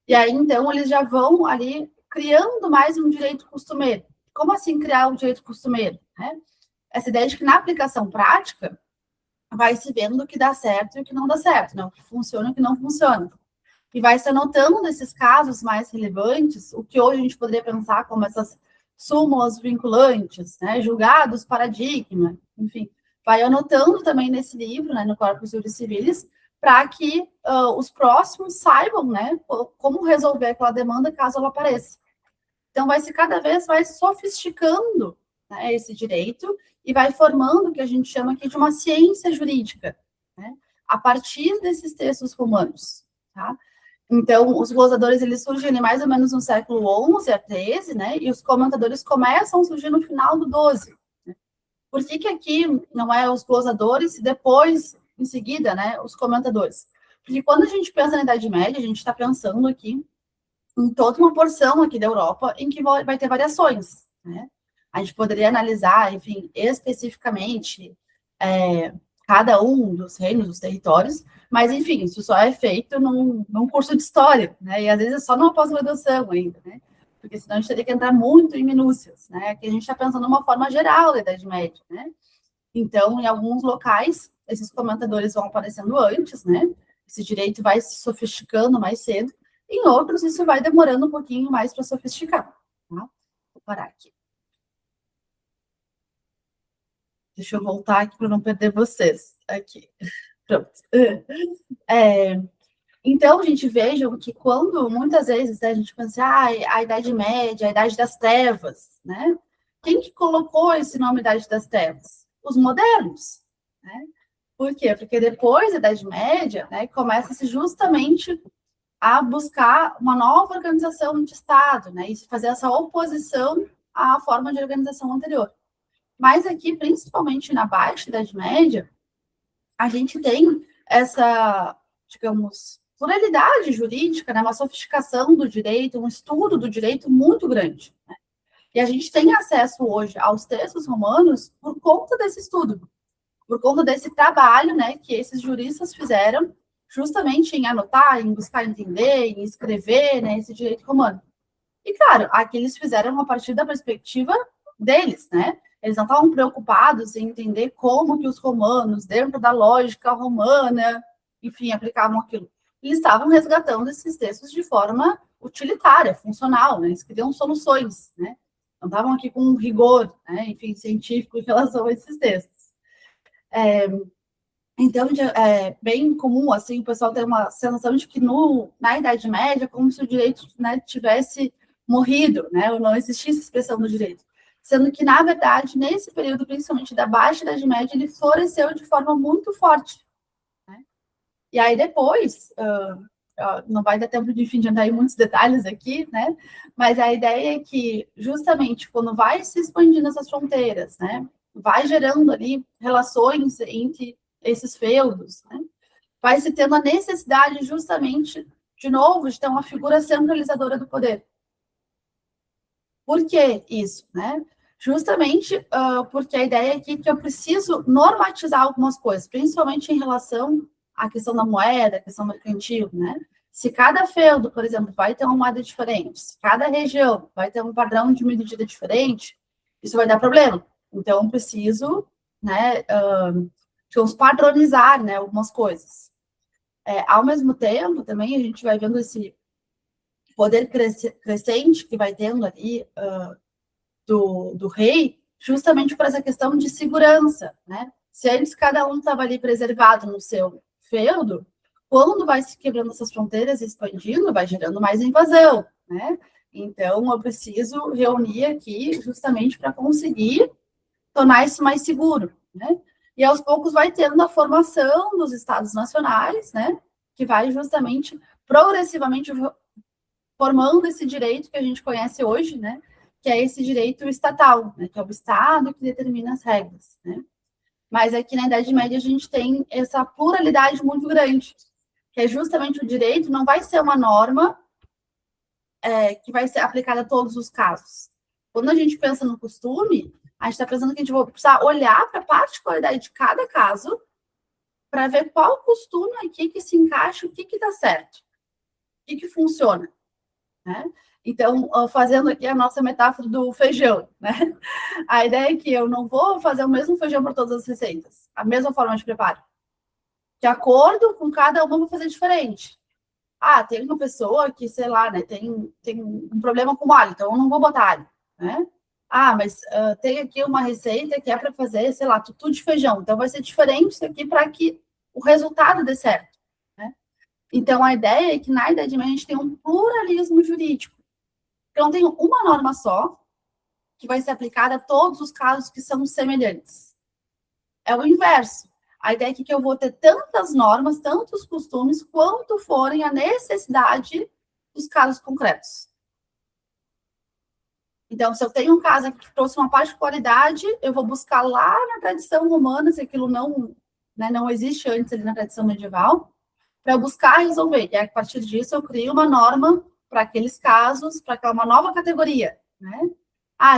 E aí, então, eles já vão ali criando mais um direito costumeiro. Como assim criar um direito costumeiro, né? Essa ideia de que na aplicação prática vai se vendo o que dá certo e o que não dá certo, né? O que funciona e o que não funciona. E vai se anotando nesses casos mais relevantes, o que hoje a gente poderia pensar como essas súmulas vinculantes, né, julgados paradigma, enfim, vai anotando também nesse livro, né, no Corpus Iuris Civilis, para que os próximos saibam, né, como resolver aquela demanda caso ela apareça. Então, vai se cada vez mais sofisticando, né, esse direito e vai formando o que a gente chama aqui de uma ciência jurídica, né, a partir desses textos romanos, tá? Então, os glosadores, eles surgem ali mais ou menos no século XI a XIII, né, e os comentadores começam a surgir no final do XII. Né? Por que que aqui não é os glosadores e depois, em seguida, né, os comentadores? Porque quando a gente pensa na Idade Média, a gente está pensando aqui em toda uma porção aqui da Europa em que vai ter variações, né? A gente poderia analisar, enfim, especificamente cada um dos reinos, dos territórios, mas, enfim, isso só é feito num curso de história, né? E às vezes é só numa pós-graduação ainda, né? Porque senão a gente teria que entrar muito em minúcias, né? Aqui a gente está pensando de uma forma geral da Idade Média, né? Então, em alguns locais, esses comentadores vão aparecendo antes, né? Esse direito vai se sofisticando mais cedo. Em outros, isso vai demorando um pouquinho mais para sofisticar. Tá? Vou parar aqui. Deixa eu voltar aqui para não perder vocês. Aqui. Pronto. Então, a gente veja que quando, muitas vezes, a gente pensa, a Idade Média, a Idade das Trevas, né? Quem que colocou esse nome Idade das Trevas? Os modernos, né? Por quê? Porque depois da Idade Média, né, começa-se justamente a buscar uma nova organização de Estado, né, e fazer essa oposição à forma de organização anterior. Mas aqui, principalmente na Baixa Idade Média, a gente tem essa, digamos, pluralidade jurídica, né, uma sofisticação do direito, um estudo do direito muito grande. Né? E a gente tem acesso hoje aos textos romanos por conta desse estudo, por conta desse trabalho, né, que esses juristas fizeram justamente em anotar, em buscar entender, em escrever, né, esse direito romano. E, claro, aqui eles fizeram a partir da perspectiva deles, né? Eles não estavam preocupados em entender como que os romanos, dentro da lógica romana, enfim, aplicavam aquilo. Eles estavam resgatando esses textos de forma utilitária, funcional, né? Eles queriam soluções, né? Não estavam aqui com um rigor, né, enfim, científico em relação a esses textos. Então, é bem comum, assim, o pessoal ter uma sensação de que na Idade Média, como se o direito, né, tivesse morrido, né, ou não existisse expressão do direito. Sendo que, na verdade, nesse período, principalmente da Baixa Idade Média, ele floresceu de forma muito forte. Né? E aí, depois, não vai dar tempo de, enfim, de entrar em muitos detalhes aqui, né, mas a ideia é que, justamente, quando vai se expandindo essas fronteiras, né, vai gerando ali relações entre esses feudos, né? Vai se tendo a necessidade justamente, de novo, de ter uma figura centralizadora do poder. Por que isso, né? Justamente porque a ideia aqui é que eu preciso normatizar algumas coisas, principalmente em relação à questão da moeda, à questão mercantil, né? Se cada feudo, por exemplo, vai ter uma moeda diferente, se cada região vai ter um padrão de medida diferente, isso vai dar problema. Então, eu preciso, né, vamos padronizar, né, algumas coisas. Ao mesmo tempo, também a gente vai vendo esse poder crescente que vai tendo ali do rei, justamente por essa questão de segurança, né? Se antes cada um estava ali preservado no seu feudo, quando vai se quebrando essas fronteiras e expandindo, vai gerando mais invasão, né? Então, eu preciso reunir aqui justamente para conseguir tornar isso mais seguro, né? E aos poucos vai tendo a formação dos estados nacionais, né? Que vai justamente, progressivamente, formando esse direito que a gente conhece hoje, né? Que é esse direito estatal, né? Que é o Estado que determina as regras, né? Mas aqui na Idade Média a gente tem essa pluralidade muito grande, que é justamente o direito não vai ser uma norma que vai ser aplicada a todos os casos. Quando a gente pensa no costume, a gente está pensando que a gente vai precisar olhar para a particularidade de cada caso para ver qual costume aqui que se encaixa, o que dá certo, o que funciona. Né? Então, fazendo aqui a nossa metáfora do feijão, né? A ideia é que eu não vou fazer o mesmo feijão para todas as receitas, a mesma forma de preparo. De acordo com cada uma, eu vou fazer diferente. Tem uma pessoa que, sei lá, né, tem um problema com alho, então eu não vou botar alho, né? Mas tem aqui uma receita que é para fazer, sei lá, tutu de feijão, então vai ser diferente isso aqui para que o resultado dê certo. Então, a ideia é que na Idade Média a gente tem um pluralismo jurídico. Então, tem uma norma só, que vai ser aplicada a todos os casos que são semelhantes. É o inverso. A ideia é que eu vou ter tantas normas, tantos costumes, quanto forem a necessidade dos casos concretos. Então, se eu tenho um caso que trouxe uma particularidade, eu vou buscar lá na tradição romana, se aquilo não existe antes ali na tradição medieval, para eu buscar resolver. E a partir disso, eu crio uma norma para aqueles casos, para uma nova categoria, né?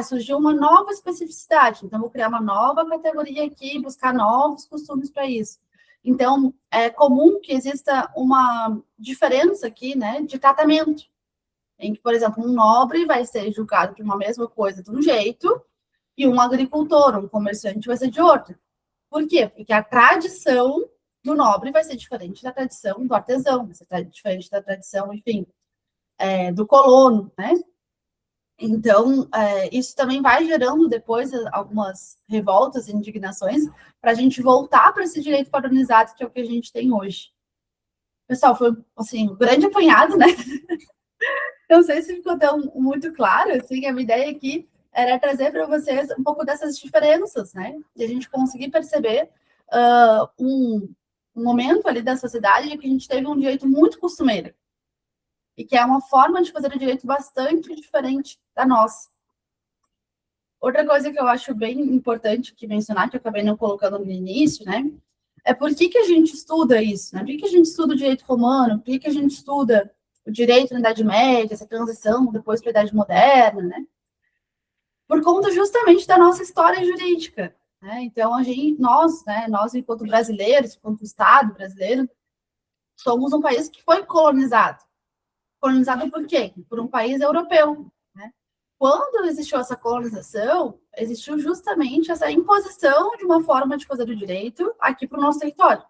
Surgiu uma nova especificidade, então vou criar uma nova categoria aqui, buscar novos costumes para isso. Então, é comum que exista uma diferença aqui, né, de tratamento, em que, por exemplo, um nobre vai ser julgado por uma mesma coisa de um jeito, e um agricultor, um comerciante vai ser de outro. Por quê? Porque a tradição do nobre vai ser diferente da tradição do artesão, vai ser diferente da tradição, enfim, do colono, né? Então, isso também vai gerando depois algumas revoltas e indignações para a gente voltar para esse direito padronizado que é o que a gente tem hoje. Pessoal, foi assim, um grande apanhado, né? Não sei se ficou tão muito claro, assim, a minha ideia aqui era trazer para vocês um pouco dessas diferenças, né? E a gente conseguir perceber um momento ali da sociedade em que a gente teve um direito muito costumeiro, e que é uma forma de fazer o direito bastante diferente da nossa. Outra coisa que eu acho bem importante que mencionar, que eu acabei não colocando no início, né, é por que a gente estuda isso, né? Por que a gente estuda o direito romano, por que a gente estuda o direito na Idade Média, essa transição depois para a Idade Moderna, né? Por conta justamente da nossa história jurídica, né? Então, nós enquanto brasileiros, enquanto Estado brasileiro, somos um país que foi colonizado. Colonizado por quê? Por um país europeu, né? Quando existiu essa colonização, existiu justamente essa imposição de uma forma de fazer o direito aqui para o nosso território.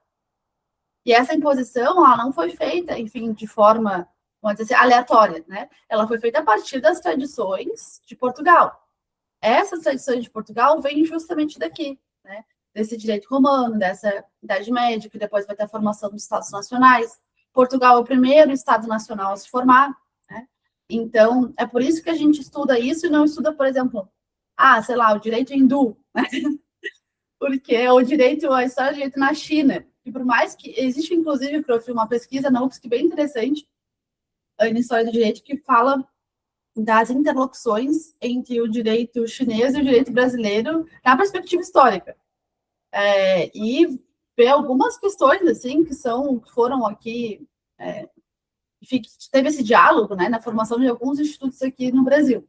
E essa imposição, ela não foi feita, enfim, de forma, vamos dizer assim, aleatória, né? Ela foi feita a partir das tradições de Portugal. Essas tradições de Portugal vêm justamente daqui, né? Desse direito romano, dessa Idade Média, que depois vai ter a formação dos Estados Nacionais. Portugal é o primeiro Estado nacional a se formar, né? Então, é por isso que a gente estuda isso e não estuda, por exemplo, sei lá, o direito hindu, né? Porque é o direito, a história do direito na China. E por mais que existe, inclusive, prof, uma pesquisa na UFSC bem interessante, na história do direito, que fala das interlocuções entre o direito chinês e o direito brasileiro na perspectiva histórica. E ver algumas questões, assim, que foram aqui, teve esse diálogo, né, na formação de alguns institutos aqui no Brasil.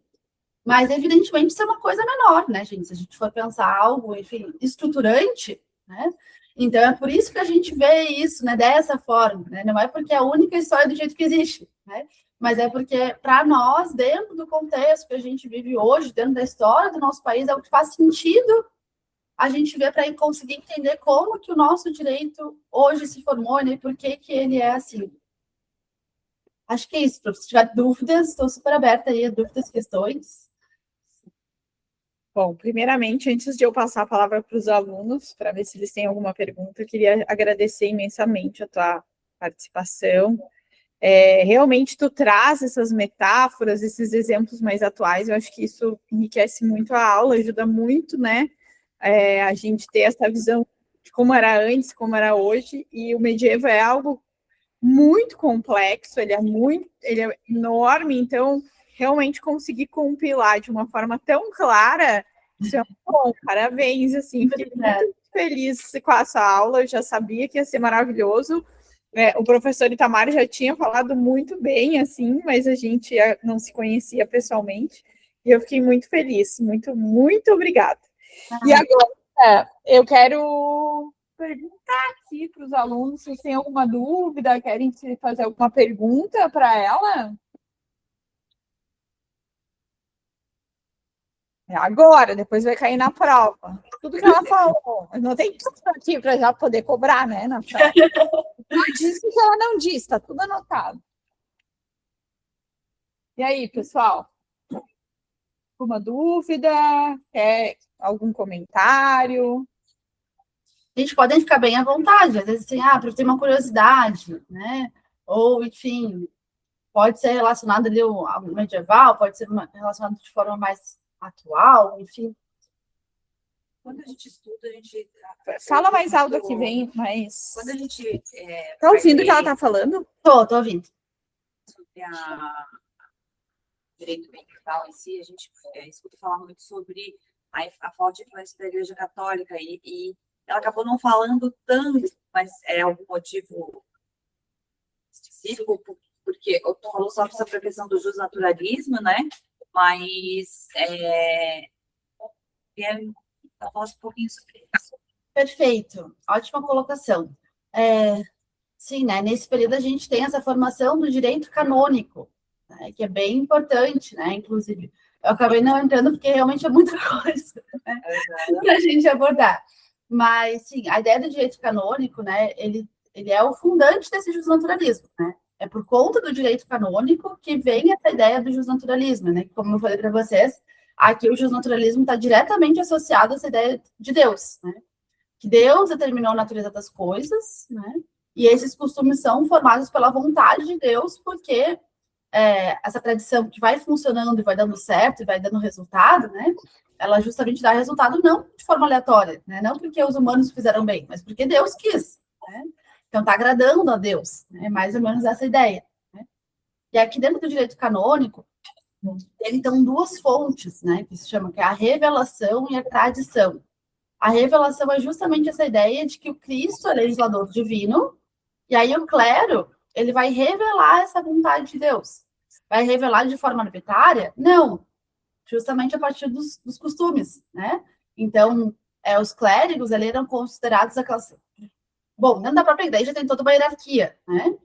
Mas, evidentemente, isso é uma coisa menor, né, gente? Se a gente for pensar algo, enfim, estruturante, né? Então, é por isso que a gente vê isso, né, dessa forma, né? Não é porque é a única história do jeito que existe, né? Mas é porque, para nós, dentro do contexto que a gente vive hoje, dentro da história do nosso país, é o que faz sentido a gente ver para conseguir entender como que o nosso direito hoje se formou, né? E por que ele é assim. Acho que é isso, professor. Se tiver dúvidas, estou super aberta aí a dúvidas, questões. Bom, primeiramente, antes de eu passar a palavra para os alunos, para ver se eles têm alguma pergunta, eu queria agradecer imensamente a tua participação. Realmente, tu traz essas metáforas, esses exemplos mais atuais, eu acho que isso enriquece muito a aula, ajuda muito, né, a gente ter essa visão de como era antes, como era hoje, e o medievo é algo muito complexo, ele é enorme, então realmente conseguir compilar de uma forma tão clara, isso é bom, parabéns, assim, fiquei muito feliz com essa aula, eu já sabia que ia ser maravilhoso, o professor Itamar já tinha falado muito bem, assim, mas a gente não se conhecia pessoalmente, e eu fiquei muito feliz, muito, muito obrigada. E agora, eu quero perguntar aqui para os alunos se têm alguma dúvida, querem fazer alguma pergunta para ela? Agora, depois vai cair na prova. Tudo que ela falou. Não tem tudo aqui para já poder cobrar, né, na prova. Ela disse que ela não disse, está tudo anotado. E aí, pessoal? Alguma dúvida? Quer algum comentário? A gente pode ficar bem à vontade, às vezes assim, para ter uma curiosidade, né? ou, enfim, pode ser relacionado ali ao medieval, pode ser relacionado de forma mais atual, enfim. Quando a gente estuda, a gente... Fala mais alto aqui, vem, mas... Quando a gente... Tá ouvindo o que ela tá falando? Tô ouvindo. Sobre a direito ambiental em si, a gente escuta falar muito sobre a forte influência da Igreja Católica e ela acabou não falando tanto, mas é algum motivo específico, porque eu falou só sobre a questão do justnaturalismo, né? Mas eu posso um pouquinho sobre isso. Perfeito, ótima colocação. Sim, né? Nesse período a gente tem essa formação do direito canônico, né? Que é bem importante, né? Inclusive, eu acabei não entrando porque realmente é muita coisa, né? Para a gente abordar. Mas, sim, a ideia do direito canônico, né? Ele é o fundante desse justnaturalismo, né? É por conta do direito canônico que vem essa ideia do justnaturalismo, né? Como eu falei para vocês, aqui o justnaturalismo está diretamente associado a essa ideia de Deus, né? Que Deus determinou a natureza das coisas, né? E esses costumes são formados pela vontade de Deus, porque essa tradição que vai funcionando e vai dando certo e vai dando resultado, né? Ela justamente dá resultado não de forma aleatória, né? Não porque os humanos fizeram bem, mas porque Deus quis, né? Então está agradando a Deus, né? Mais ou menos essa ideia, né? E aqui dentro do direito canônico, tem então duas fontes, né? Que se chama que é a revelação e a tradição. A revelação é justamente essa ideia de que o Cristo é legislador divino, e aí o clero, ele vai revelar essa vontade de Deus. Vai revelar de forma arbitrária? Não. Justamente a partir dos costumes, né? Então, os clérigos, eles eram considerados aquelas... Bom, dentro da própria igreja tem toda uma hierarquia, né?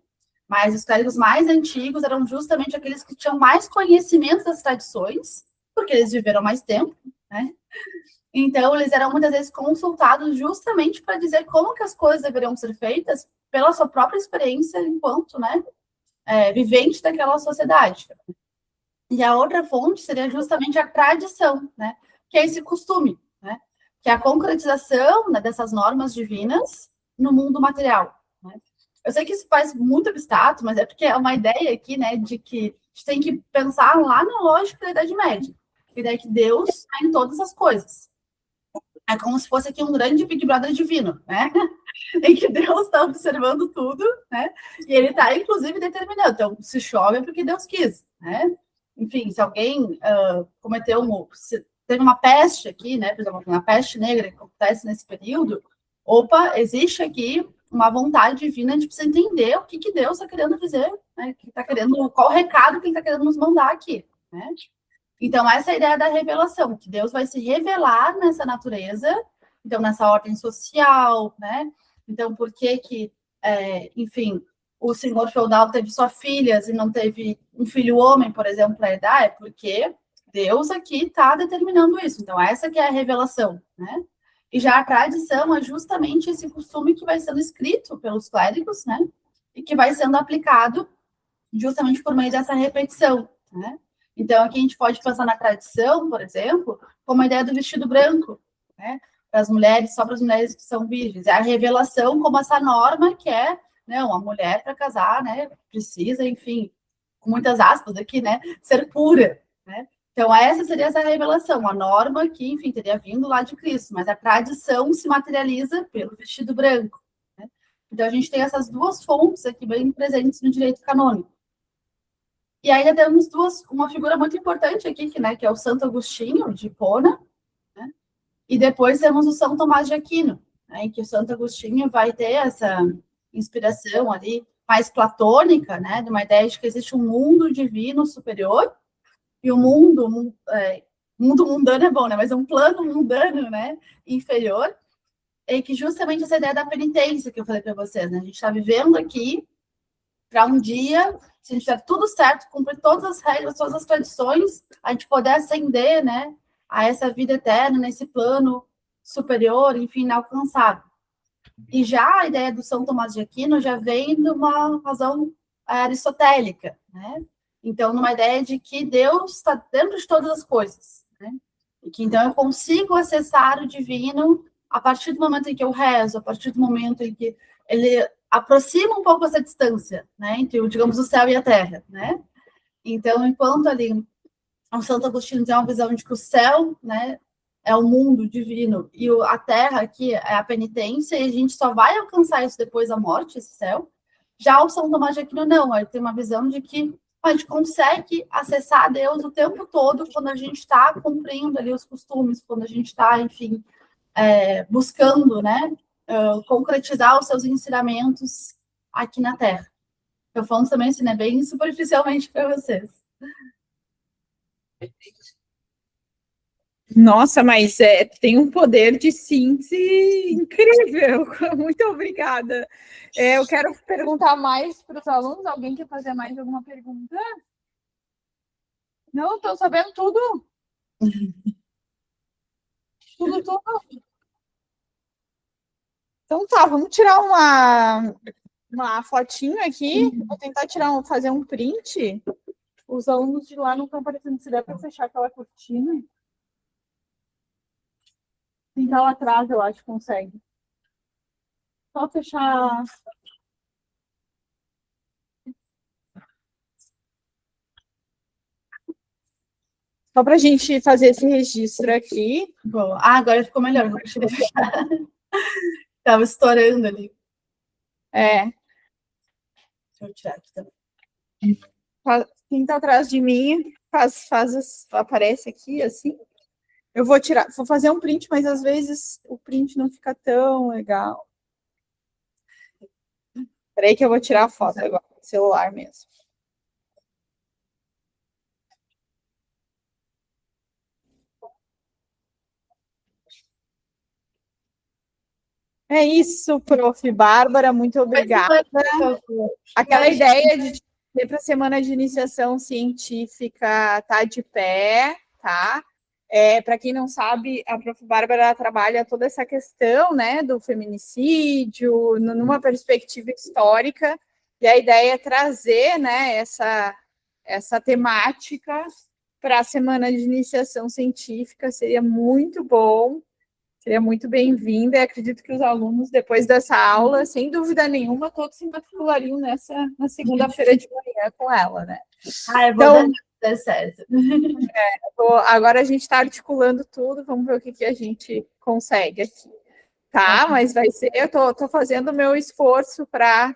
Mas os clérigos mais antigos eram justamente aqueles que tinham mais conhecimento das tradições, porque eles viveram mais tempo, né? Então, eles eram muitas vezes consultados justamente para dizer como que as coisas deveriam ser feitas pela sua própria experiência enquanto, né, vivente daquela sociedade. E a outra fonte seria justamente a tradição, né, que é esse costume, né, que é a concretização, né, dessas normas divinas no mundo material, né. Eu sei que isso faz muito abstrato, mas é porque é uma ideia aqui, né, de que a gente tem que pensar lá na lógica da Idade Média, a ideia que Deus está em todas as coisas. É como se fosse aqui um grande Big Brother divino, né? Em que Deus está observando tudo, né? E ele está, inclusive, determinando. Então, se chove é porque Deus quis, né? Enfim, se alguém teve uma peste aqui, né? Por exemplo, uma peste negra que acontece nesse período, existe aqui uma vontade divina, a gente precisa entender o que Deus está querendo dizer, né? Qual o recado que ele está querendo nos mandar aqui, né? Então, essa é a ideia da revelação, que Deus vai se revelar nessa natureza, então, nessa ordem social, né? Então, por que enfim, o senhor feudal teve só filhas e não teve um filho homem, por exemplo, para herdar? É porque Deus aqui está determinando isso. Então, essa que é a revelação, né? E já a tradição é justamente esse costume que vai sendo escrito pelos clérigos, né? E que vai sendo aplicado justamente por meio dessa repetição, né? Então, aqui a gente pode pensar na tradição, por exemplo, como a ideia do vestido branco, né? Para as mulheres, só para as mulheres que são virgens. É a revelação como essa norma que é, não, a mulher para casar, né, precisa, enfim, com muitas aspas aqui, né, ser pura, né? Então, essa seria essa revelação, a norma que, enfim, teria vindo lá de Cristo, mas a tradição se materializa pelo vestido branco, né? Então, a gente tem essas duas fontes aqui bem presentes no direito canônico. E ainda temos uma figura muito importante aqui, que é o Santo Agostinho, de Hipona, né? E depois temos o São Tomás de Aquino, né? Em que o Santo Agostinho vai ter essa inspiração ali mais platônica, né? De uma ideia de que existe um mundo divino superior e o mundo mundano é bom, né? Mas é um plano mundano, né? Inferior, e que justamente essa ideia da penitência que eu falei para vocês, né? A gente está vivendo aqui para um dia, se a gente fizer tudo certo, cumprir todas as regras, todas as tradições, a gente poder ascender, né, a essa vida eterna, nesse plano superior, enfim, inalcançável. E já a ideia do São Tomás de Aquino já vem de uma razão aristotélica, né? Então, numa ideia de que Deus está dentro de todas as coisas, né? E que, então, eu consigo acessar o divino a partir do momento em que eu rezo, a partir do momento em que ele aproxima um pouco essa distância, né, entre, digamos, o céu e a terra, né? Então, enquanto ali o Santo Agostinho tem uma visão de que o céu, né, é o mundo divino e a terra aqui é a penitência, e a gente só vai alcançar isso depois da morte, esse céu. Já o São Tomás de Aquino não, ele tem uma visão de que a gente consegue acessar Deus o tempo todo quando a gente está cumprindo ali os costumes, quando a gente está, enfim, buscando, né, concretizar os seus ensinamentos aqui na Terra. Eu falo também, assim, né, bem superficialmente para vocês. Nossa, mas tem um poder de síntese incrível. Muito obrigada. Eu quero perguntar mais para os alunos. Alguém quer fazer mais alguma pergunta? Não, estou sabendo tudo. Tudo. Então tá, vamos tirar uma fotinho aqui. Vou tentar fazer um print. Os alunos de lá não estão aparecendo. Se der para fechar aquela cortina. Pintar lá atrás, eu acho que consegue. Só fechar. Só para a gente fazer esse registro aqui. Bom, agora ficou melhor. Estava estourando ali. Deixa eu tirar aqui também. Quem está atrás de mim aparece aqui, assim. Eu vou fazer um print, mas às vezes o print não fica tão legal. Espera aí que eu vou tirar a foto agora, celular mesmo. É isso, prof. Bárbara, muito obrigada. Aquela ideia de ter para a semana de iniciação científica tá de pé, tá? Para quem não sabe, a prof. Bárbara trabalha toda essa questão, né, do feminicídio, numa perspectiva histórica, e a ideia é trazer, né, essa temática para a semana de iniciação científica. Seria muito bom. Seria muito bem-vinda, e acredito que os alunos, depois dessa aula, sem dúvida nenhuma, todos se matriculariam na segunda-feira de manhã com ela, né? Então, dar certo. Agora a gente está articulando tudo, vamos ver o que a gente consegue aqui. Tá, mas vai ser, eu estou fazendo o meu esforço para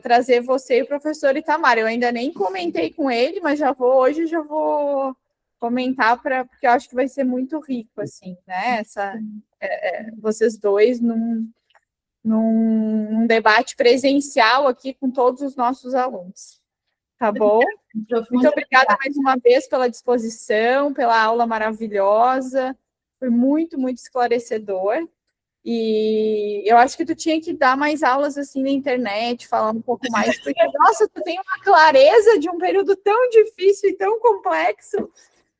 trazer você e o professor Itamar. Eu ainda nem comentei com ele, mas hoje já vou comentar, porque eu acho que vai ser muito rico, assim, né? Vocês dois num debate presencial aqui com todos os nossos alunos. Tá bom? Muito obrigada mais uma vez pela disposição, pela aula maravilhosa. Foi muito, muito esclarecedor. E eu acho que tu tinha que dar mais aulas assim na internet, falar um pouco mais, porque, nossa, tu tem uma clareza de um período tão difícil e tão complexo.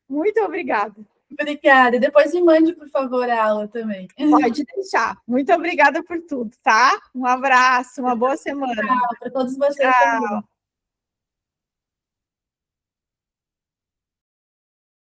Muito obrigada. Obrigada. E depois me mande, por favor, a aula também. Pode deixar. Muito obrigada por tudo, tá? Um abraço, uma boa semana. Tchau para todos vocês. Tchau.